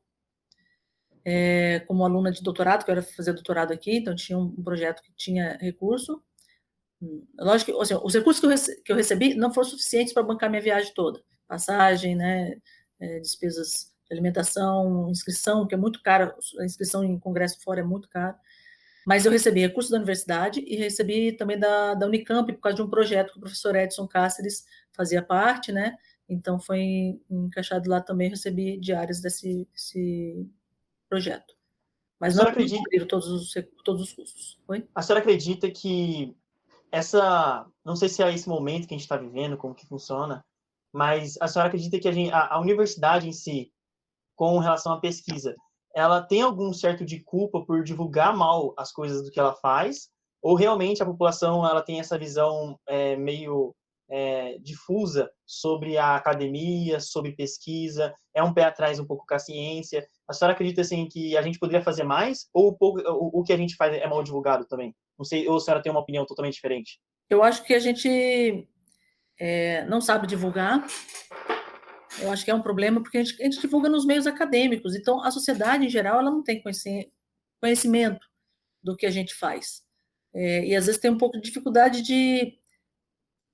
como aluna de doutorado, que eu era fazer doutorado aqui, então tinha um projeto que tinha recurso. Lógico que assim, os recursos que eu recebi não foram suficientes para bancar minha viagem toda. Passagem, né, despesas de alimentação, inscrição, que é muito cara, a inscrição em congresso fora é muito cara. Mas eu recebi recursos da universidade e recebi também da Unicamp, por causa de um projeto que o professor Edson Cáceres fazia parte, né? Então foi encaixado lá também, recebi diárias desse projeto. Mas não cobriram todos os custos. Foi? A senhora acredita que não sei se é esse momento que a gente está vivendo, como que funciona, mas a senhora acredita que a universidade em si, com relação à pesquisa, ela tem algum certo de culpa por divulgar mal as coisas do que ela faz? Ou realmente a população ela tem essa visão meio difusa sobre a academia, sobre pesquisa, é um pé atrás um pouco com a ciência? A senhora acredita assim, que a gente poderia fazer mais? Ou o que a gente faz é mal divulgado também? Não sei, ou a senhora tem uma opinião totalmente diferente? Eu acho que a gente não sabe divulgar. Eu acho que é um problema, porque a gente divulga nos meios acadêmicos. Então, a sociedade, em geral, ela não tem conhecimento do que a gente faz. E, às vezes, tem um pouco de dificuldade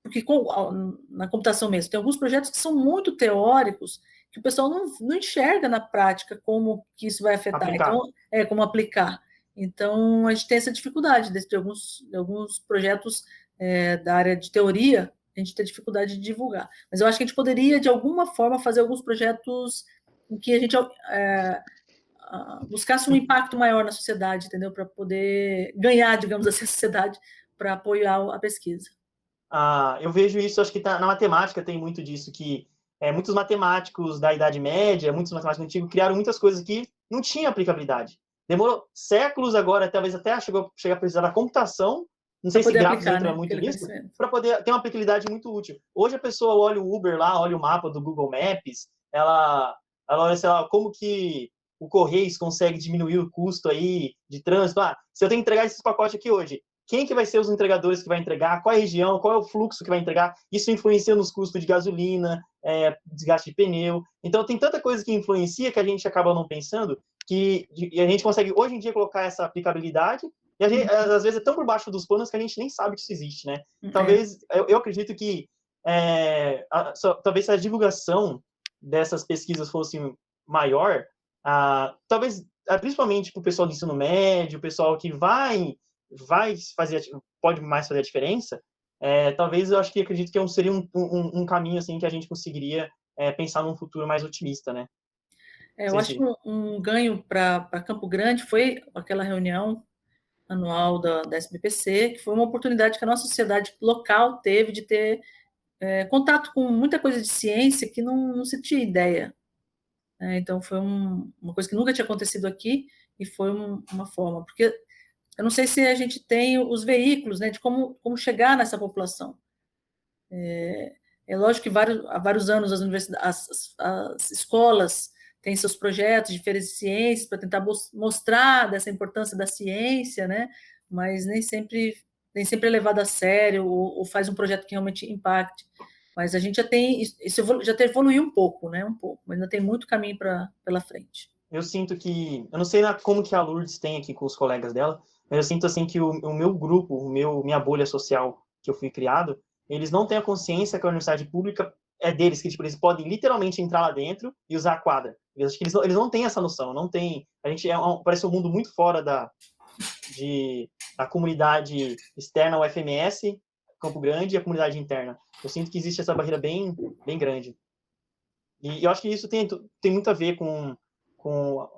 porque na computação mesmo, tem alguns projetos que são muito teóricos, que o pessoal não enxerga na prática como que isso vai afetar. Aplicar. Então, como aplicar. Então, a gente tem essa dificuldade de alguns projetos da área de teoria, a gente tem dificuldade de divulgar. Mas eu acho que a gente poderia, de alguma forma, fazer alguns projetos em que a gente buscasse um impacto maior na sociedade, entendeu? Para poder ganhar, digamos assim, a sociedade para apoiar a pesquisa. Eu vejo isso, acho que na matemática tem muito disso, que muitos matemáticos da Idade Média, muitos matemáticos antigos, criaram muitas coisas que não tinham aplicabilidade. Demorou séculos agora, talvez até chegar a precisar da computação, não sei se gráficos entra muito nisso, para poder ter uma aplicabilidade muito útil. Hoje a pessoa olha o Uber lá, olha o mapa do Google Maps, ela olha, sei lá, como que o Correios consegue diminuir o custo aí de trânsito. Se eu tenho que entregar esses pacotes aqui hoje, quem que vai ser os entregadores que vai entregar, qual é a região, qual é o fluxo que vai entregar, isso influencia nos custos de gasolina, desgaste de pneu. Então, tem tanta coisa que influencia que a gente acaba não pensando, que a gente consegue, hoje em dia, colocar essa aplicabilidade, e a gente, às vezes, é tão por baixo dos panos que a gente nem sabe que isso existe, né? Talvez, eu acredito que, talvez se a divulgação dessas pesquisas fosse maior, talvez, principalmente para o pessoal do ensino médio, o pessoal que pode mais fazer a diferença, talvez eu acredito que seria um caminho assim que a gente conseguiria pensar num futuro mais otimista, né? Eu acho que um ganho para Campo Grande foi aquela reunião anual da SBPC, que foi uma oportunidade que a nossa sociedade local teve de ter contato com muita coisa de ciência que não se tinha ideia. Então, foi uma coisa que nunca tinha acontecido aqui e foi uma forma, porque eu não sei se a gente tem os veículos, né, de como chegar nessa população. É lógico que há vários anos as escolas têm seus projetos de feiras de ciências para tentar mostrar dessa importância da ciência, né? Mas nem sempre é levado a sério ou faz um projeto que realmente impacte. Mas a gente já tem, isso já evoluiu um pouco, né? Um pouco, mas ainda tem muito caminho pela frente. Eu sinto que, eu não sei como que a Lourdes tem aqui com os colegas dela, mas eu sinto assim que o meu grupo, minha bolha social que eu fui criado, eles não têm a consciência que a universidade pública é deles, que tipo, eles podem literalmente entrar lá dentro e usar a quadra. Eu acho que eles não têm essa noção, não tem. A gente parece um mundo muito fora da comunidade externa ao FMS, Campo Grande, e a comunidade interna. Eu sinto que existe essa barreira bem, bem grande. E eu acho que isso tem muito a ver com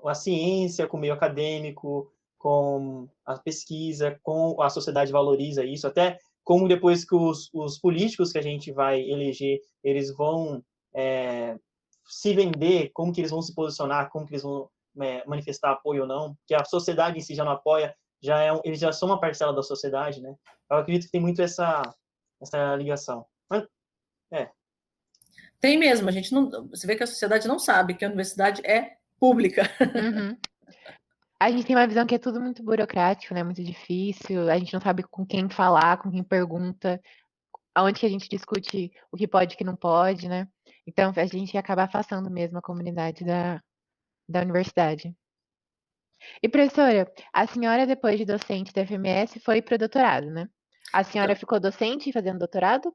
a ciência, com o meio acadêmico, com a pesquisa, com a sociedade valoriza isso, até como depois que os políticos que a gente vai eleger, eles vão se vender, como que eles vão se posicionar, como que eles vão manifestar apoio ou não, que a sociedade em si já não apoia, eles já são uma parcela da sociedade, né? Eu acredito que tem muito essa ligação. Mas, Tem mesmo, a gente não. Você vê que a sociedade não sabe que a universidade é pública. Uhum. A gente tem uma visão que é tudo muito burocrático, né? Muito difícil. A gente não sabe com quem falar, com quem pergunta, aonde que a gente discute o que pode e o que não pode, né? Então a gente acaba afastando mesmo a comunidade da universidade. E professora, a senhora, depois de docente da FMS, foi para o doutorado, né? A senhora ficou docente fazendo doutorado?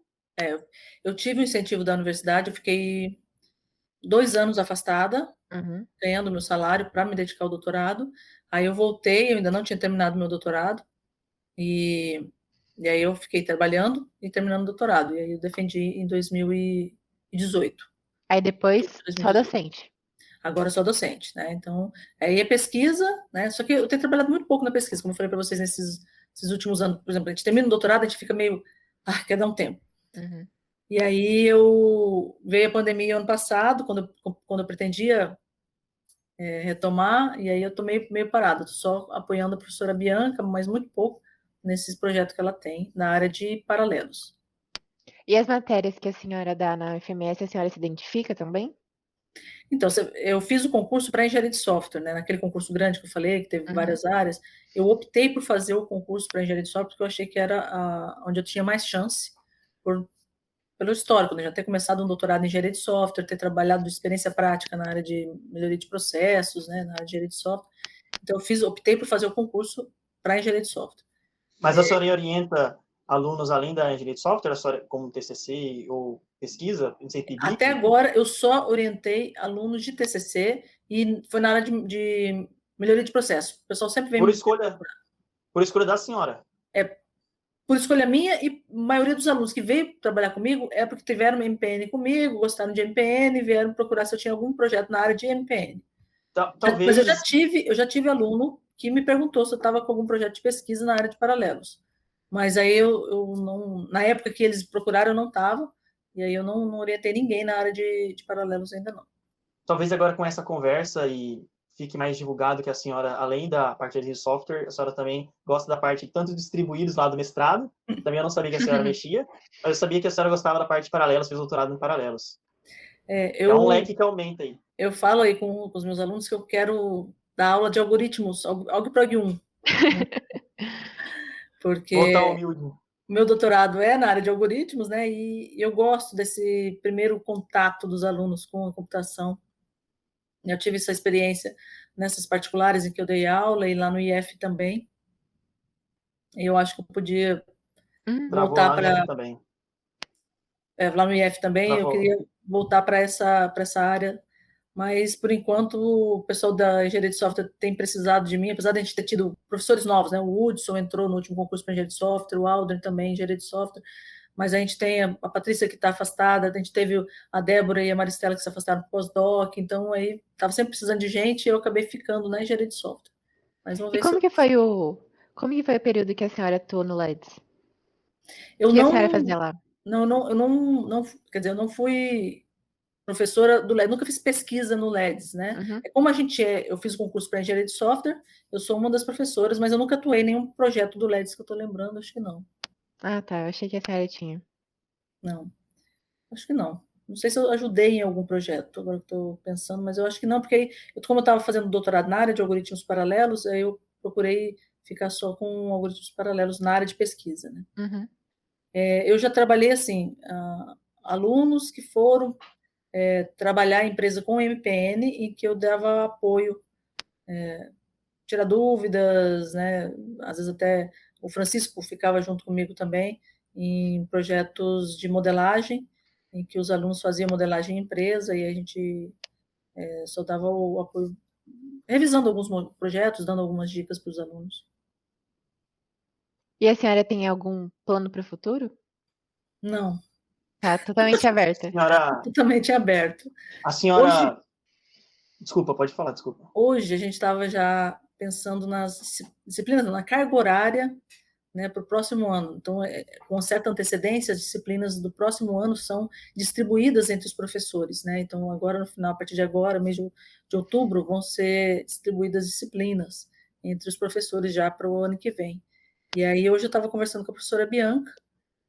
Eu tive o incentivo da universidade, eu fiquei 2 anos afastada, Uhum. ganhando meu salário para me dedicar ao doutorado. Aí eu voltei, eu ainda não tinha terminado meu doutorado, e aí eu fiquei trabalhando e terminando o doutorado. E aí eu defendi em 2018. Aí depois, só 2018. docente. Agora eu sou docente, né? Então, aí é pesquisa, né? Só que eu tenho trabalhado muito pouco na pesquisa, como eu falei para vocês nesses últimos anos. Por exemplo, a gente termina o doutorado, a gente fica meio, quer dar um tempo. Uhum. E aí veio a pandemia ano passado, quando eu pretendia retomar, e aí eu tô meio parada, tô só apoiando a professora Bianca, mas muito pouco nesses projetos que ela tem na área de paralelos. E as matérias que a senhora dá na FMS, a senhora se identifica também? Então, eu fiz o concurso para engenharia de software, né? Naquele concurso grande que eu falei, que teve várias áreas, eu optei por fazer o concurso para engenharia de software porque eu achei que era onde eu tinha mais chance, pelo histórico, né? Já ter começado um doutorado em engenharia de software, ter trabalhado de experiência prática na área de melhoria de processos, né? Na área de engenharia de software. Então, optei por fazer o concurso para engenharia de software. Mas a senhora orienta alunos além da engenharia de software, a senhora, como TCC ou pesquisa, não sei, PIBIC? Até agora, eu só orientei alunos de TCC e foi na área de melhoria de processo. O pessoal sempre vem... Por escolha da senhora? Por escolha minha, e a maioria dos alunos que veio trabalhar comigo é porque tiveram MPN comigo, gostaram de MPN e vieram procurar se eu tinha algum projeto na área de MPN. Talvez... Mas eu já tive aluno que me perguntou se eu estava com algum projeto de pesquisa na área de paralelos. Mas aí eu não... Na época que eles procuraram, eu não estava, e aí eu não orientei ninguém na área de paralelos ainda não. Talvez agora com essa conversa e fique mais divulgado que a senhora, além da parte de software, a senhora também gosta da parte tanto distribuídos lá do mestrado, também eu não sabia que a senhora mexia, mas eu sabia que a senhora gostava da parte de paralelos, fez doutorado em paralelos. É um leque que aumenta aí. Eu falo aí com os meus alunos que eu quero dar aula de algoritmos, Algoprog 1. Porque Voltar humilde. meu doutorado é na área de algoritmos, né? E eu gosto desse primeiro contato dos alunos com a computação. Eu tive essa experiência nessas particulares em que eu dei aula e lá no IF também. Eu acho que eu podia voltar para... também. lá no IF também, eu queria voltar para essa área, mas, por enquanto, o pessoal da engenharia de software tem precisado de mim, apesar de a gente ter tido professores novos, né? O Hudson entrou no último concurso para engenharia de software, o Aldrin também, engenharia de software, mas a gente tem a Patrícia que está afastada, a gente teve a Débora e a Maristela que se afastaram do pós-doc, então aí estava sempre precisando de gente e eu acabei ficando na engenharia de software. Mas vamos ver E como que foi o período que a senhora atuou no LEDS? O que a senhora fazia lá? Quer dizer, eu não fui professora do LEDS, nunca fiz pesquisa no LEDS, né? Uhum. Como eu fiz o concurso para engenharia de software, eu sou uma das professoras, mas eu nunca atuei em nenhum projeto do LEDS que eu estou lembrando, acho que não. Ah, tá. Eu achei que a senhora tinha. Não. Acho que não. Não sei se eu ajudei em algum projeto, agora que estou pensando, mas eu acho que não, porque aí, como eu estava fazendo doutorado na área de algoritmos paralelos, aí eu procurei ficar só com algoritmos paralelos na área de pesquisa, né? Uhum. Eu já trabalhei, assim, alunos que foram trabalhar em empresa com MPN e que eu dava apoio, tirar dúvidas, né? Às vezes até o Francisco ficava junto comigo também em projetos de modelagem, em que os alunos faziam modelagem em empresa e a gente só dava o apoio, revisando alguns projetos, dando algumas dicas para os alunos. E a senhora tem algum plano para o futuro? Não, Tá totalmente aberta. Senhora, totalmente aberto. a Hoje, senhora... Desculpa, pode falar, desculpa. hoje a gente estava já pensando nas disciplinas, na carga horária, né, para o próximo ano. Então, com certa antecedência, as disciplinas do próximo ano são distribuídas entre os professores, né? Então, agora no final, a partir de agora, mês de outubro, vão ser distribuídas disciplinas entre os professores já para o ano que vem. E aí, hoje eu estava conversando com a professora Bianca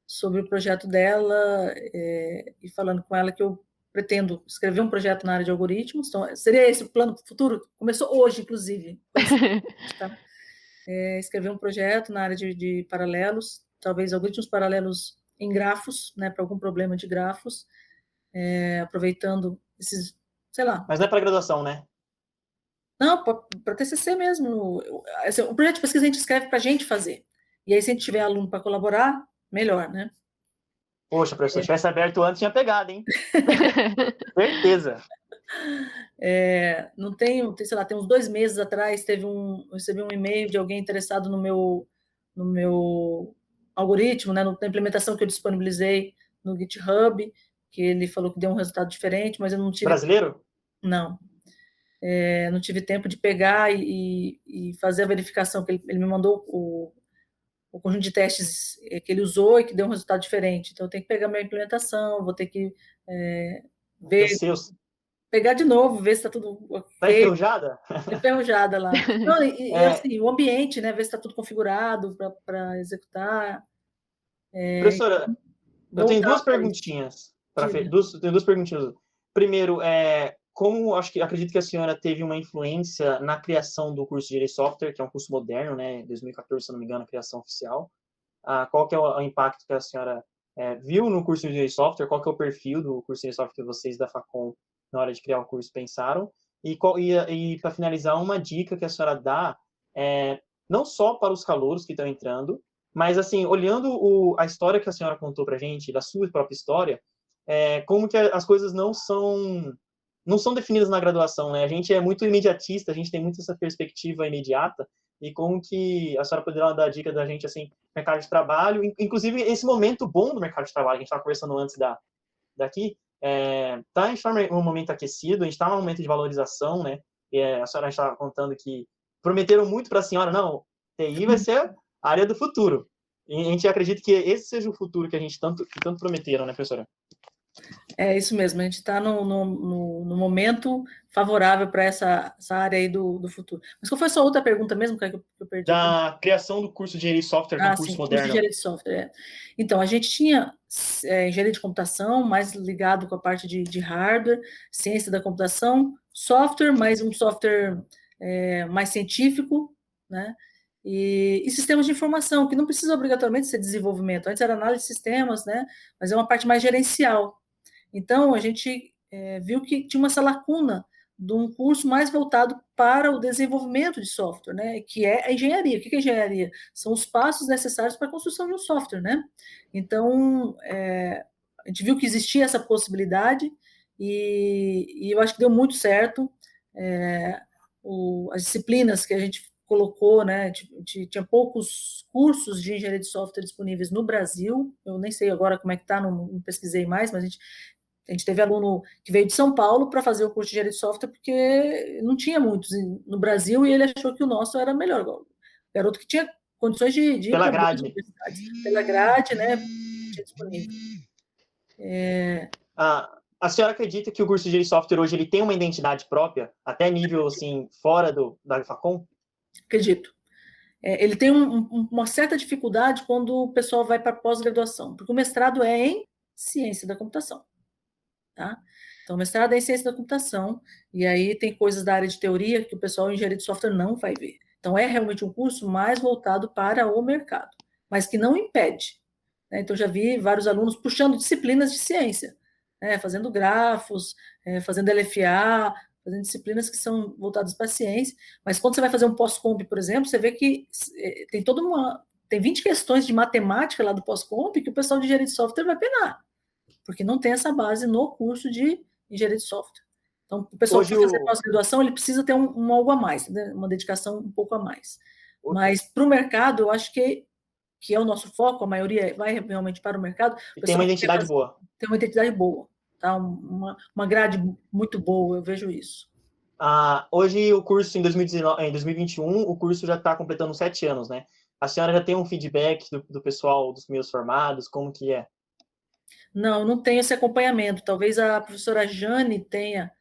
sobre o projeto dela e falando com ela que eu pretendo escrever um projeto na área de algoritmos. Então, seria esse o plano futuro? Começou hoje, inclusive. Tá? Escrever um projeto na área de paralelos, talvez algoritmos paralelos em grafos, né, para algum problema de grafos, aproveitando esses, sei lá. Mas não é para graduação, né? Não, para TCC mesmo. O projeto de pesquisa a gente escreve para a gente fazer. E aí, se a gente tiver aluno para colaborar, melhor, né? Poxa, professor, se tivesse aberto antes, tinha pegado, hein? Certeza. Não tem, sei lá, tem uns 2 meses atrás, eu recebi um e-mail de alguém interessado no meu algoritmo, né, na implementação que eu disponibilizei no GitHub, que ele falou que deu um resultado diferente, mas eu não tive... Brasileiro? Não. Não tive tempo de pegar e fazer a verificação, que ele me mandou o conjunto de testes que ele usou e que deu um resultado diferente. Então, eu tenho que pegar minha implementação, vou ter que ver... Pegar de novo, ver se está tudo Tá enferrujada? Enferrujada lá. Não, assim, o ambiente, né? Ver se está tudo configurado para executar. Professora, eu tenho duas perguntinhas. Tenho duas perguntinhas. Primeiro, como acredito que a senhora teve uma influência na criação do curso de Engenharia de Software, que é um curso moderno, né? 2014, se não me engano, a criação oficial. Qual que é o impacto que a senhora viu no curso de Engenharia de Software? Qual que é o perfil do curso de Engenharia de Software que vocês da Facom, na hora de criar o curso, pensaram? E para finalizar, uma dica que a senhora dá, não só para os calouros que estão entrando, mas, assim, olhando a história que a senhora contou para a gente, da sua própria história, como que as coisas não são definidas na graduação, né? A gente é muito imediatista, a gente tem muito essa perspectiva imediata, e como que a senhora poderia dar a dica da gente, assim, mercado de trabalho, inclusive esse momento bom do mercado de trabalho, que a gente estava conversando antes daqui, está em um momento aquecido, a gente está num momento de valorização, né? A senhora estava contando que prometeram muito para a senhora, não, TI vai ser a área do futuro. E a gente acredita que esse seja o futuro que a gente tanto prometeram, né, professora? É isso mesmo, a gente está no momento favorável para essa área aí do futuro. Mas qual foi a sua outra pergunta mesmo, que eu perdi? Da criação do curso de Engenharia de Software, do curso sim, moderno. Curso de Engenharia de Software, Então, a gente tinha engenharia de computação, mais ligado com a parte de hardware, ciência da computação, software, mais um software mais científico, né? E sistemas de informação, que não precisa obrigatoriamente ser desenvolvimento. Antes era análise de sistemas, né? Mas é uma parte mais gerencial. Então, a gente viu que tinha essa lacuna de um curso mais voltado para o desenvolvimento de software, né? Que é a engenharia. O que é engenharia? São os passos necessários para a construção de um software, né? Então, a gente viu que existia essa possibilidade e eu acho que deu muito certo. As disciplinas que a gente colocou, né? Tinha poucos cursos de engenharia de software disponíveis no Brasil. Eu nem sei agora como é que está, não pesquisei mais, mas a gente teve aluno que veio de São Paulo para fazer o curso de engenharia de software porque não tinha muitos no Brasil e ele achou que o nosso era melhor. O garoto que tinha condições de ir pela grade. Pela grade, né? Tinha disponível. A senhora acredita que o curso de Engenharia de Software hoje ele tem uma identidade própria, até nível assim, fora da Facom? Acredito. Ele tem uma certa dificuldade quando o pessoal vai para pós-graduação, porque o mestrado é em ciência da computação. tá? Então, mestrado é em ciência da computação, e aí tem coisas da área de teoria que o pessoal em engenharia de software não vai ver. Então, é realmente um curso mais voltado para o mercado, mas que não impede, né? Então, já vi vários alunos puxando disciplinas de ciência, né? Fazendo grafos, fazendo LFA, fazendo disciplinas que são voltadas para a ciência, mas quando você vai fazer um pós-comp, por exemplo, você vê que tem toda uma... Tem 20 questões de matemática lá do pós-comp que o pessoal de engenharia de software vai penar, porque não tem essa base no curso de engenharia de software. Então, o pessoal que Hoje vai fazer o, pós-graduação, ele precisa ter um algo a mais, né? Uma dedicação um pouco a mais. o- Mas para o mercado, eu acho que é o nosso foco, a maioria vai realmente para o mercado, o e tem uma pessoal que quer identidade boa. ter uma identidade boa, tá? Uma grade muito boa, eu vejo isso. Hoje o curso em 2019, em 2021, o curso já está completando 7 anos, né? A senhora já tem um feedback do pessoal, dos meus formados, como que é? Não tenho esse acompanhamento. Talvez a professora Jane tenha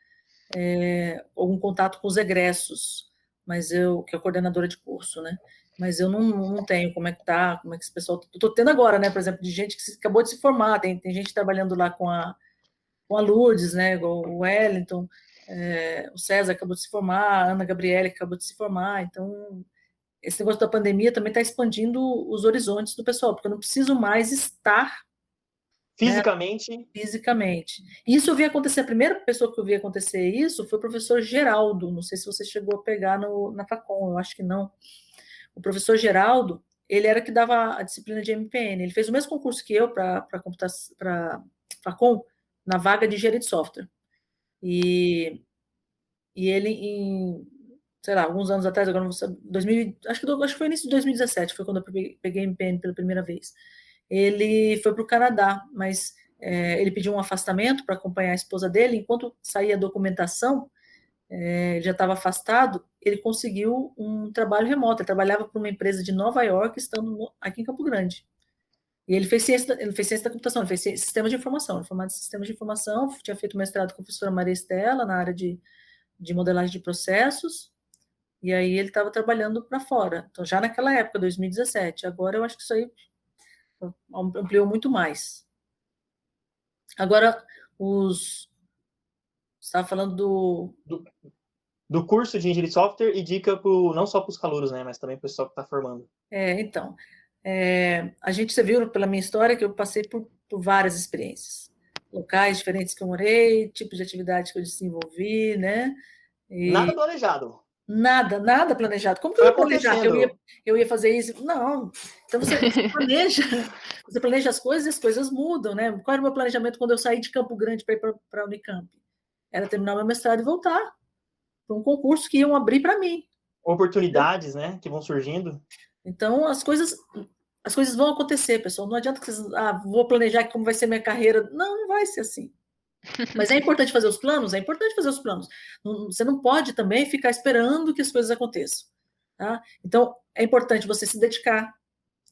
algum contato com os egressos, mas que é a coordenadora de curso, né? Mas eu não tenho como é que tá, como é que esse pessoal... Estou tendo agora, né, por exemplo, de gente que acabou de se formar, tem gente trabalhando lá com a Lourdes, né, o Wellington, o César acabou de se formar, a Ana Gabriele acabou de se formar, então esse negócio da pandemia também está expandindo os horizontes do pessoal, porque eu não preciso mais estar, né, Fisicamente, fisicamente. Isso eu vi acontecer, a primeira pessoa que eu vi acontecer isso foi o professor Geraldo, não sei se você chegou a pegar na Facom, eu acho que não. O professor Geraldo, ele era que dava a disciplina de MPN, ele fez o mesmo concurso que eu para Facom, na vaga de engenharia de software. E ele, sei lá, alguns anos atrás, agora não vou saber, acho que foi início de 2017, foi quando eu peguei MPN pela primeira vez. Ele foi para o Canadá, mas ele pediu um afastamento para acompanhar a esposa dele. Enquanto saía a documentação, ele já estava afastado, ele conseguiu um trabalho remoto. Ele trabalhava para uma empresa de Nova York, estando aqui em Campo Grande. E ele fez ciência da computação, ele fez sistemas de informação, ele formado em sistemas de informação, tinha feito mestrado com a professora Maria Estela na área de modelagem de processos, e aí ele estava trabalhando para fora. Então, já naquela época, 2017. Agora eu acho que isso aí ampliou muito mais. Agora, você estava falando do curso de engenharia de software e dica não só para os calouros, né, mas também para o pessoal que está formando. Então, você viu pela minha história que eu passei por várias experiências. Locais diferentes que eu morei, tipos de atividades que eu desenvolvi, né? Nada planejado. Nada planejado. Como que eu Foi ia planejar que acontecendo. eu ia fazer isso? Não. Então você planeja as coisas e as coisas mudam, né? Qual era o meu planejamento quando eu saí de Campo Grande para ir para a Unicamp? Era terminar meu mestrado e voltar para um concurso que iam abrir para mim. Oportunidades, né, que vão surgindo. Então as coisas vão acontecer, pessoal. Não adianta que vocês, vou planejar como vai ser minha carreira. Não vai ser assim. Mas é importante fazer os planos? É importante fazer os planos. Você não pode também ficar esperando que as coisas aconteçam. Tá? Então, é importante você se dedicar,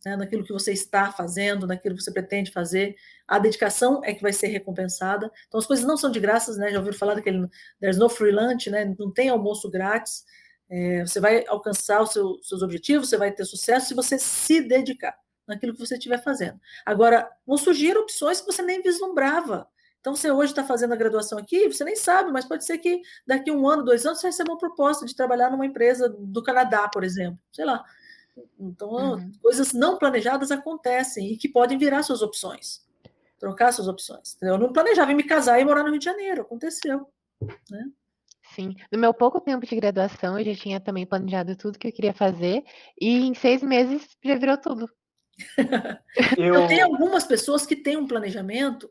né, naquilo que você está fazendo, naquilo que você pretende fazer. A dedicação é que vai ser recompensada. Então, as coisas não são de graça, né? Já ouviram falar daquele there's no free lunch, né? Não tem almoço grátis. Você vai alcançar os seus objetivos, você vai ter sucesso se você se dedicar naquilo que você estiver fazendo. Agora, vão surgir opções que você nem vislumbrava. Então, você hoje está fazendo a graduação aqui, você nem sabe, mas pode ser que daqui 1 ano, 2 anos, você receba uma proposta de trabalhar numa empresa do Canadá, por exemplo. Sei lá. Então, coisas não planejadas acontecem e que podem virar suas opções, trocar suas opções. Eu não planejava em me casar e morar no Rio de Janeiro, aconteceu, né? Sim. No meu pouco tempo de graduação, eu já tinha também planejado tudo que eu queria fazer, e em 6 meses já virou tudo. Eu tenho algumas pessoas que têm um planejamento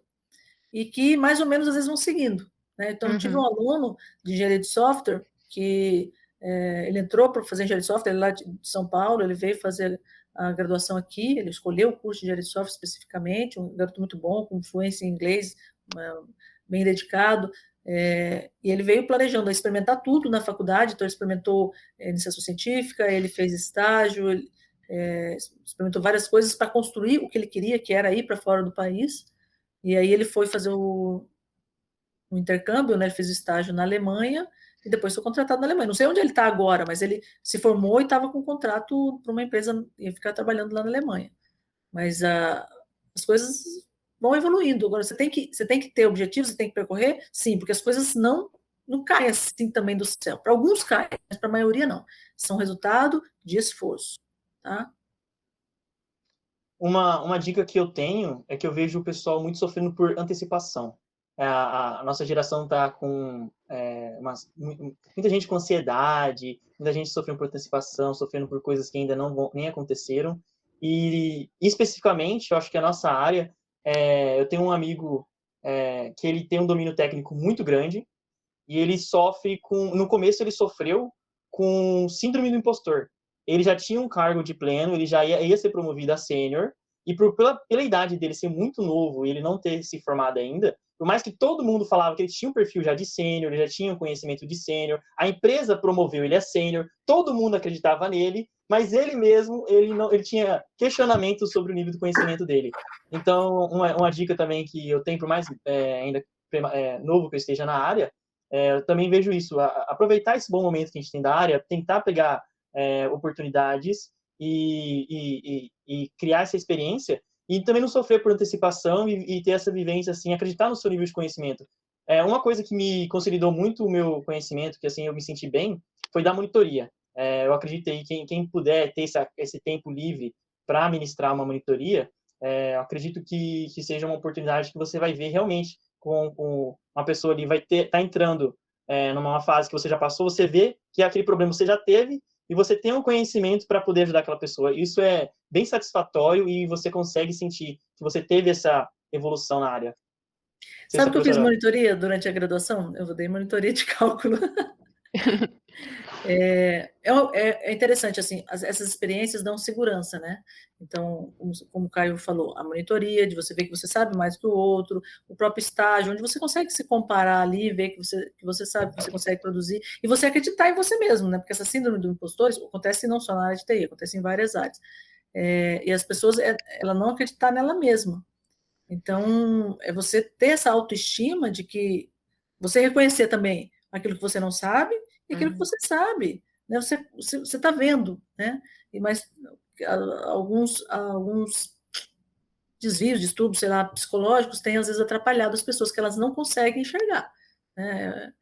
e que mais ou menos às vezes vão seguindo, né? Então, eu tive um aluno de engenharia de software que ele entrou para fazer engenharia de software, ele lá de São Paulo, ele veio fazer a graduação aqui, ele escolheu o curso de engenharia de software especificamente, um garoto muito bom, com fluência em inglês, bem dedicado, e ele veio planejando experimentar tudo na faculdade, então ele experimentou iniciação científica, ele fez estágio, ele experimentou várias coisas para construir o que ele queria, que era ir para fora do país, e aí ele foi fazer o intercâmbio, né? Ele fez o estágio na Alemanha e depois foi contratado na Alemanha. Não sei onde ele está agora, mas ele se formou e estava com um contrato para uma empresa, ia ficar trabalhando lá na Alemanha. Mas as coisas vão evoluindo. Agora, você tem que ter objetivos, você tem que percorrer, sim, porque as coisas não caem assim também do céu. Para alguns caem, mas para a maioria não. São resultado de esforço, tá? Uma dica que eu tenho é que eu vejo o pessoal muito sofrendo por antecipação. A nossa geração está com muita gente com ansiedade, muita gente sofrendo por antecipação, sofrendo por coisas que ainda nem aconteceram. E especificamente, eu acho que a nossa área, eu tenho um amigo que ele tem um domínio técnico muito grande e ele sofre no começo ele sofreu com síndrome do impostor. Ele já tinha um cargo de pleno, ele já ia ser promovido a sênior, e pela idade dele ser muito novo e ele não ter se formado ainda, por mais que todo mundo falava que ele tinha um perfil já de sênior, ele já tinha um conhecimento de sênior, a empresa promoveu ele a sênior, todo mundo acreditava nele, mas ele mesmo, ele tinha questionamentos sobre o nível do conhecimento dele. Então, uma dica também que eu tenho, por mais ainda novo que eu esteja na área, eu também vejo isso, aproveitar esse bom momento que a gente tem da área, tentar pegar oportunidades e criar essa experiência, e também não sofrer por antecipação e ter essa vivência, assim, acreditar no seu nível de conhecimento. Uma coisa que me consolidou muito o meu conhecimento, que assim eu me senti bem, foi da monitoria. Eu acreditei que quem puder ter esse tempo livre para ministrar uma monitoria, eu acredito que seja uma oportunidade que você vai ver realmente com uma pessoa ali, vai tá entrando numa fase que você já passou, você vê que aquele problema você já teve e você tem um conhecimento para poder ajudar aquela pessoa. Isso é bem satisfatório e você consegue sentir que você teve essa evolução na área. Sabe que eu fiz monitoria durante a graduação? Eu dei monitoria de cálculo. É interessante, assim, essas experiências dão segurança, né? Então, como o Caio falou, a monitoria, de você ver que você sabe mais que o outro, o próprio estágio, onde você consegue se comparar ali, ver que você sabe que você consegue produzir, e você acreditar em você mesmo, né? Porque essa síndrome do impostor acontece não só na área de TI, acontece em várias áreas. E as pessoas, ela não acreditar nela mesma. Então, é você ter essa autoestima de que você reconhecer também aquilo que você não sabe e aquilo que você sabe, né? Você está vendo, né? Mas alguns desvios, distúrbios, sei lá, psicológicos têm às vezes atrapalhado as pessoas que elas não conseguem enxergar, né?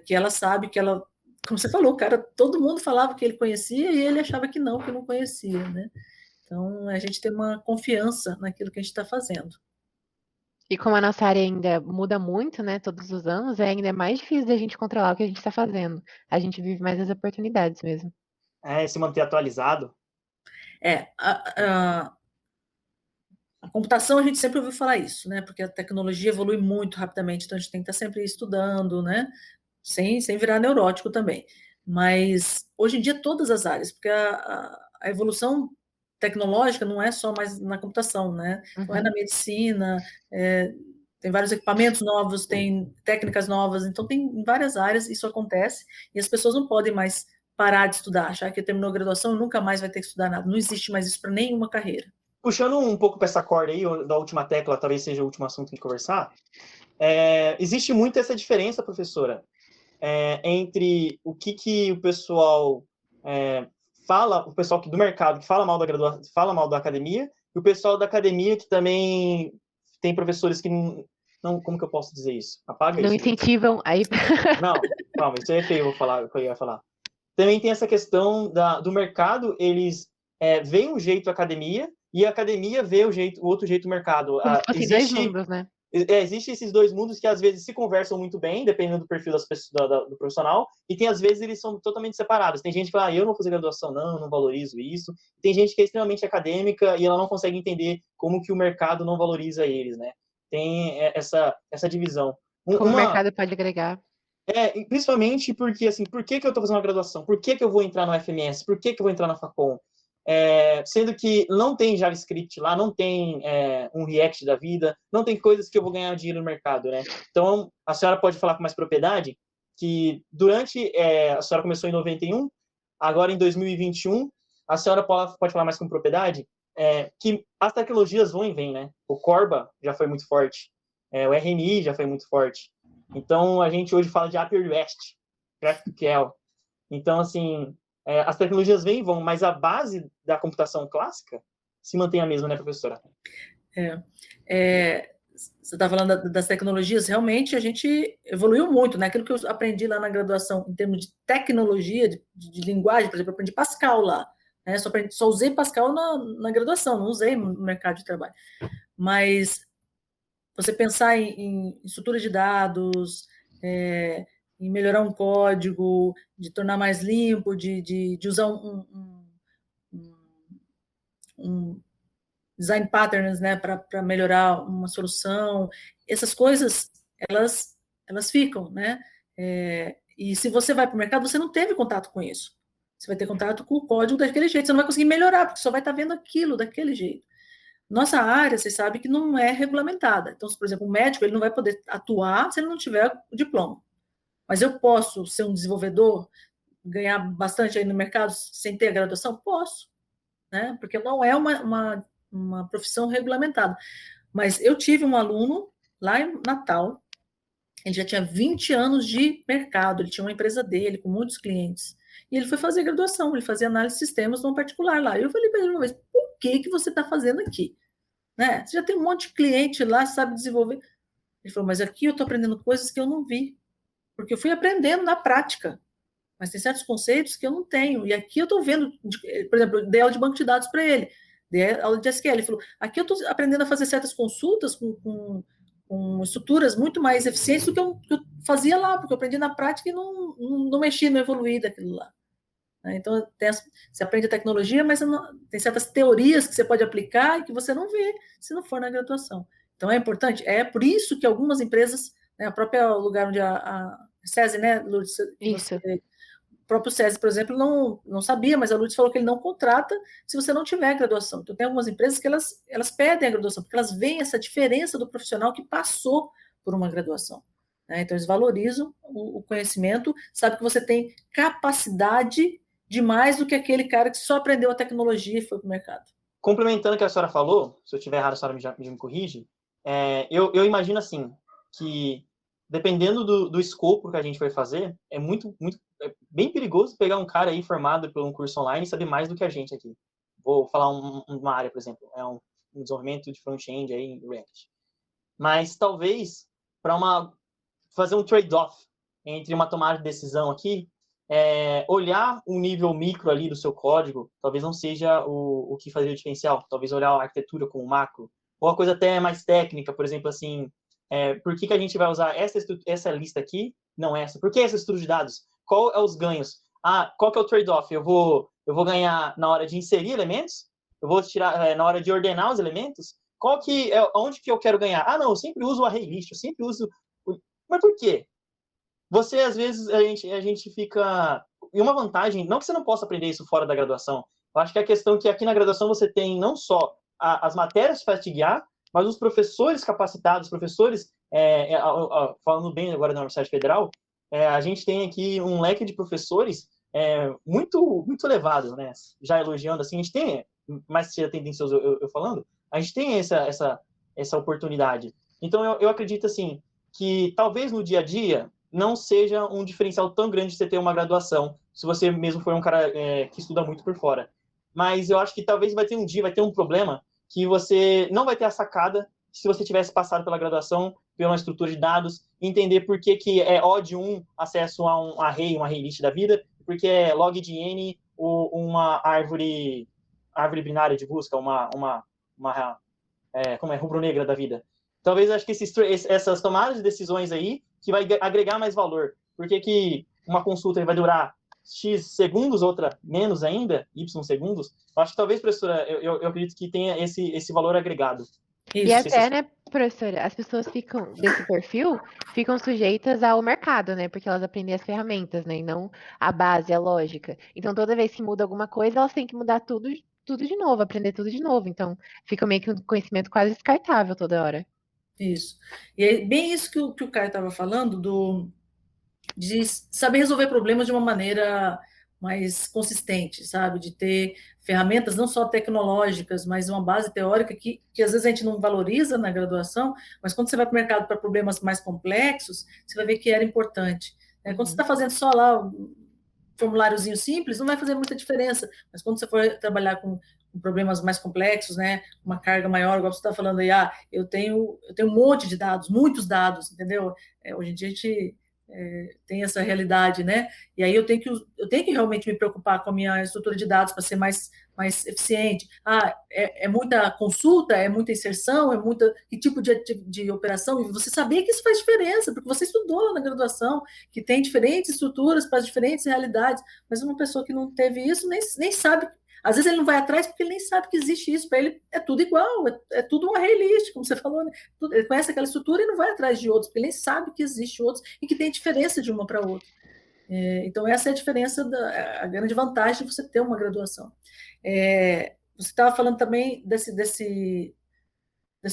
Que ela sabe que ela, como você falou, cara, todo mundo falava que ele conhecia e ele achava que não conhecia, né? Então, a gente tem uma confiança naquilo que a gente está fazendo. E como a nossa área ainda muda muito, né, todos os anos, é ainda mais difícil da gente controlar o que a gente está fazendo. A gente vive mais as oportunidades mesmo. Se manter atualizado. A computação, a gente sempre ouviu falar isso, né? Porque a tecnologia evolui muito rapidamente, então a gente tem que estar sempre estudando, né? Sem virar neurótico também. Mas hoje em dia, todas as áreas, porque a evolução tecnológica não é só mais na computação, né? Então é na medicina, tem vários equipamentos novos, tem técnicas novas, então tem em várias áreas isso acontece, e as pessoas não podem mais parar de estudar, achar que terminou a graduação e nunca mais vai ter que estudar nada. Não existe mais isso para nenhuma carreira. Puxando um pouco para essa corda aí, da última tecla, talvez seja o último assunto de conversar, existe muito essa diferença, professora, entre o que o pessoal fala, o pessoal do mercado que fala mal da graduação, fala mal da academia, e o pessoal da academia que também tem professores que não, como que eu posso dizer isso? Apaga não isso. Incentivam aí. Não, calma, isso é feio, o que eu ia falar. Também tem essa questão do mercado, eles veem um jeito academia e a academia vê o outro jeito mercado. Como se fossem dois mundos, né? Existem esses dois mundos que às vezes se conversam muito bem, dependendo do perfil do profissional, e tem às vezes eles são totalmente separados. Tem gente que fala, eu não vou fazer graduação, não valorizo isso. Tem gente que é extremamente acadêmica e ela não consegue entender como que o mercado não valoriza eles, né? Tem essa divisão. Como o mercado pode agregar. Principalmente porque, assim, por que eu estou fazendo uma graduação? Por que eu vou entrar no FMS? Por que eu vou entrar na Facom? Sendo que não tem JavaScript lá, não tem um React da vida, não tem coisas que eu vou ganhar dinheiro no mercado, né? Então, a senhora pode falar com mais propriedade que a senhora começou em 91, agora em 2021, a senhora pode falar mais com propriedade que as tecnologias vão e vêm, né? O Corba já foi muito forte, o RMI já foi muito forte. Então, a gente hoje fala de API REST, GraphQL. Então, assim, as tecnologias vêm e vão, mas a base da computação clássica se mantém a mesma, né, professora? Você está falando das tecnologias, realmente a gente evoluiu muito, né? Aquilo que eu aprendi lá na graduação, em termos de tecnologia, de linguagem, por exemplo, eu aprendi Pascal lá, né? Só usei Pascal na graduação, não usei no mercado de trabalho. Mas você pensar em estrutura de dados, em melhorar um código, de tornar mais limpo, de usar um design patterns, né, para melhorar uma solução, essas coisas, elas ficam, né? E se você vai para o mercado, você não teve contato com isso. Você vai ter contato com o código daquele jeito, você não vai conseguir melhorar, porque só vai estar vendo aquilo daquele jeito. Nossa área, vocês sabem que não é regulamentada. Então, por exemplo, o médico ele não vai poder atuar se ele não tiver o diploma. Mas eu posso ser um desenvolvedor, ganhar bastante aí no mercado sem ter a graduação? Posso, né? Porque não é uma profissão regulamentada. Mas eu tive um aluno lá em Natal, ele já tinha 20 anos de mercado, ele tinha uma empresa dele com muitos clientes. E ele foi fazer graduação, ele fazia análise de sistemas num particular lá. Eu falei para ele uma vez, por que você está fazendo aqui? Né? Você já tem um monte de cliente lá, sabe desenvolver. Ele falou, mas aqui eu estou aprendendo coisas que eu não vi, porque eu fui aprendendo na prática, mas tem certos conceitos que eu não tenho, e aqui eu estou vendo, por exemplo, eu dei aula de banco de dados para ele, dei aula de SQL, ele falou, aqui eu estou aprendendo a fazer certas consultas com estruturas muito mais eficientes do que eu fazia lá, porque eu aprendi na prática e não mexi, não evoluí daquilo lá. Então, você aprende a tecnologia, mas tem certas teorias que você pode aplicar e que você não vê se não for na graduação. Então, é importante. É por isso que algumas empresas, né, a própria lugar onde a SESI, né, Lourdes? Isso. O próprio SESI, por exemplo, não sabia, mas a Lourdes falou que ele não contrata se você não tiver graduação. Então, tem algumas empresas que elas pedem a graduação, porque elas veem essa diferença do profissional que passou por uma graduação. Então, eles valorizam o conhecimento, sabe que você tem capacidade de mais do que aquele cara que só aprendeu a tecnologia e foi para o mercado. Complementando o que a senhora falou, se eu estiver errado, a senhora me corrige, eu imagino assim, que dependendo do escopo que a gente vai fazer, é bem perigoso pegar um cara aí formado por um curso online e saber mais do que a gente aqui. Vou falar uma área, por exemplo, um desenvolvimento de front-end aí em React. Mas talvez, para fazer um trade-off entre uma tomada de decisão aqui, olhar um nível micro ali do seu código, talvez não seja o que faria o diferencial. Talvez olhar a arquitetura como macro. Ou a coisa até mais técnica, por exemplo, assim, por que a gente vai usar essa lista aqui, não essa? Por que essa estrutura de dados? Qual é os ganhos? Qual que é o trade-off? Eu vou ganhar na hora de inserir elementos? Eu vou tirar na hora de ordenar os elementos? Onde que eu quero ganhar? Não, eu sempre uso o array list, eu sempre uso... Mas por quê? Você, às vezes, a gente fica... E uma vantagem, não que você não possa aprender isso fora da graduação, eu acho que a questão é que aqui na graduação você tem não só as matérias para te guiar, mas os professores capacitados, professores, falando bem agora da Universidade Federal, a gente tem aqui um leque de professores muito, muito elevado, né? Já elogiando, assim, a gente tem, mais seja tendencioso eu falando, a gente tem essa oportunidade. Então, eu acredito, assim, que talvez no dia a dia não seja um diferencial tão grande de você ter uma graduação, se você mesmo for um cara que estuda muito por fora. Mas eu acho que talvez vai ter um problema que você não vai ter a sacada se você tivesse passado pela graduação, pela estrutura de dados, entender por que é O de acesso a um array list da vida, porque é log de n uma árvore binária de busca, como é, rubro-negra da vida. Talvez acho que essas tomadas de decisões aí que vai agregar mais valor. Por que uma consulta vai durar X segundos, outra menos ainda, Y segundos? Eu acho que talvez, professora, eu acredito que tenha esse valor agregado. E até, né, professora, as pessoas desse perfil, ficam sujeitas ao mercado, né, porque elas aprendem as ferramentas, né, e não a base, a lógica. Então, toda vez que muda alguma coisa, elas têm que mudar tudo de novo, aprender tudo de novo. Então, fica meio que um conhecimento quase descartável toda hora. Isso. E é bem isso que o Caio estava falando, de saber resolver problemas de uma maneira mais consistente, sabe? De ter ferramentas não só tecnológicas, mas uma base teórica que às vezes a gente não valoriza na graduação, mas quando você vai para o mercado para problemas mais complexos, você vai ver que era importante. Quando você está fazendo só lá um formuláriozinho simples, não vai fazer muita diferença, mas quando você for trabalhar com problemas mais complexos, né? Uma carga maior, igual você está falando aí, eu tenho um monte de dados, muitos dados, entendeu? Hoje em dia a gente tem essa realidade, né? E aí eu tenho que realmente me preocupar com a minha estrutura de dados para ser mais eficiente. É muita consulta, é muita inserção, que tipo de operação? E você saber que isso faz diferença, porque você estudou lá na graduação, que tem diferentes estruturas para diferentes realidades, mas uma pessoa que não teve isso nem sabe. Às vezes ele não vai atrás porque ele nem sabe que existe isso. Para ele é tudo igual, é tudo um array list, como você falou, né? Ele conhece aquela estrutura e não vai atrás de outros, porque ele nem sabe que existe outros e que tem diferença de uma para outra. Então, essa é a diferença, a grande vantagem de você ter uma graduação. Você estava falando também dessa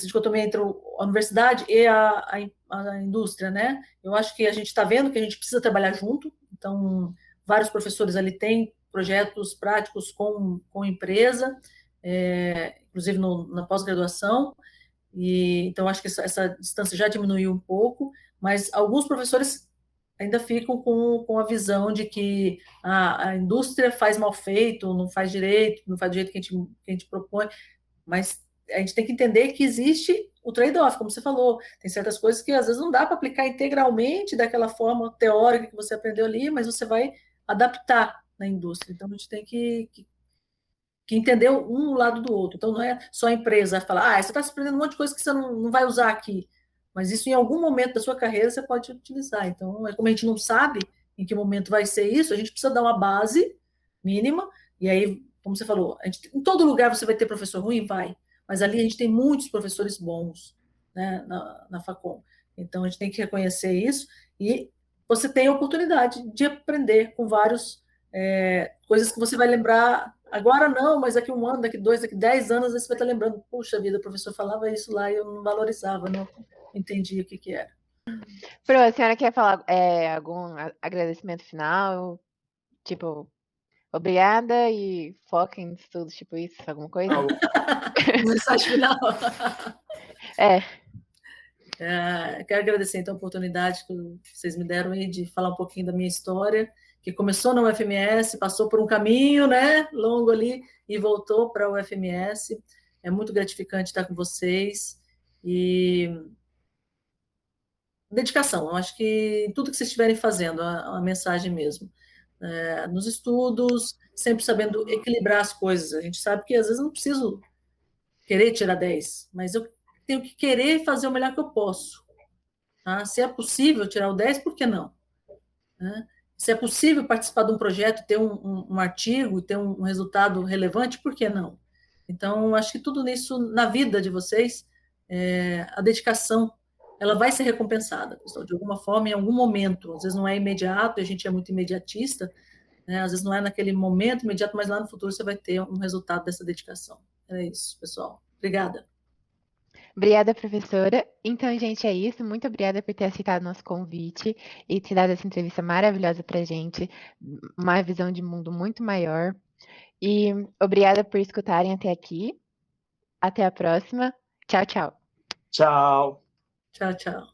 dicotomia entre a universidade e a indústria, né? Eu acho que a gente está vendo que a gente precisa trabalhar junto, então, vários professores ali têm projetos práticos com empresa, inclusive na pós-graduação, e então acho que essa distância já diminuiu um pouco, mas alguns professores ainda ficam com a visão de que a indústria faz mal feito, não faz direito, não faz do jeito que a gente propõe, mas a gente tem que entender que existe o trade-off, como você falou, tem certas coisas que às vezes não dá para aplicar integralmente daquela forma teórica que você aprendeu ali, mas você vai adaptar na indústria. Então, a gente tem que entender um lado do outro. Então, não é só a empresa falar, você está aprendendo um monte de coisa que você não vai usar aqui. Mas isso, em algum momento da sua carreira, você pode utilizar. Então, como a gente não sabe em que momento vai ser isso, a gente precisa dar uma base mínima. E aí, como você falou, em todo lugar você vai ter professor ruim? Vai. Mas ali a gente tem muitos professores bons, né, na Facom. Então, a gente tem que reconhecer isso. E você tem a oportunidade de aprender com vários coisas que você vai lembrar agora não, mas daqui 1 ano, daqui 2, daqui 10 anos, você vai estar lembrando, puxa vida, o professor falava isso lá e eu não valorizava, não entendia o que era. Pro, a senhora quer falar algum agradecimento final? Tipo, obrigada e foca em estudos, tipo isso, alguma coisa? Mensagem final. Quero agradecer então a oportunidade que vocês me deram aí de falar um pouquinho da minha história, que começou na UFMS, passou por um caminho, né, longo ali e voltou para a UFMS. É muito gratificante estar com vocês e dedicação. Eu acho que tudo que vocês estiverem fazendo, a mensagem mesmo. Nos estudos, sempre sabendo equilibrar as coisas. A gente sabe que às vezes eu não preciso querer tirar 10, mas eu tenho que querer fazer o melhor que eu posso. Tá? Se é possível tirar o 10, por que não? Né? Se é possível participar de um projeto, ter um artigo, ter um resultado relevante, por que não? Então, acho que tudo nisso, na vida de vocês, a dedicação, ela vai ser recompensada, pessoal, de alguma forma, em algum momento. Às vezes não é imediato, a gente é muito imediatista, né? Às vezes não é naquele momento imediato, mas lá no futuro você vai ter um resultado dessa dedicação. É isso, pessoal. Obrigada. Obrigada, professora. Então, gente, é isso. Muito obrigada por ter aceitado nosso convite e ter dado essa entrevista maravilhosa para gente, uma visão de mundo muito maior. E obrigada por escutarem até aqui. Até a próxima. Tchau, tchau. Tchau. Tchau, tchau.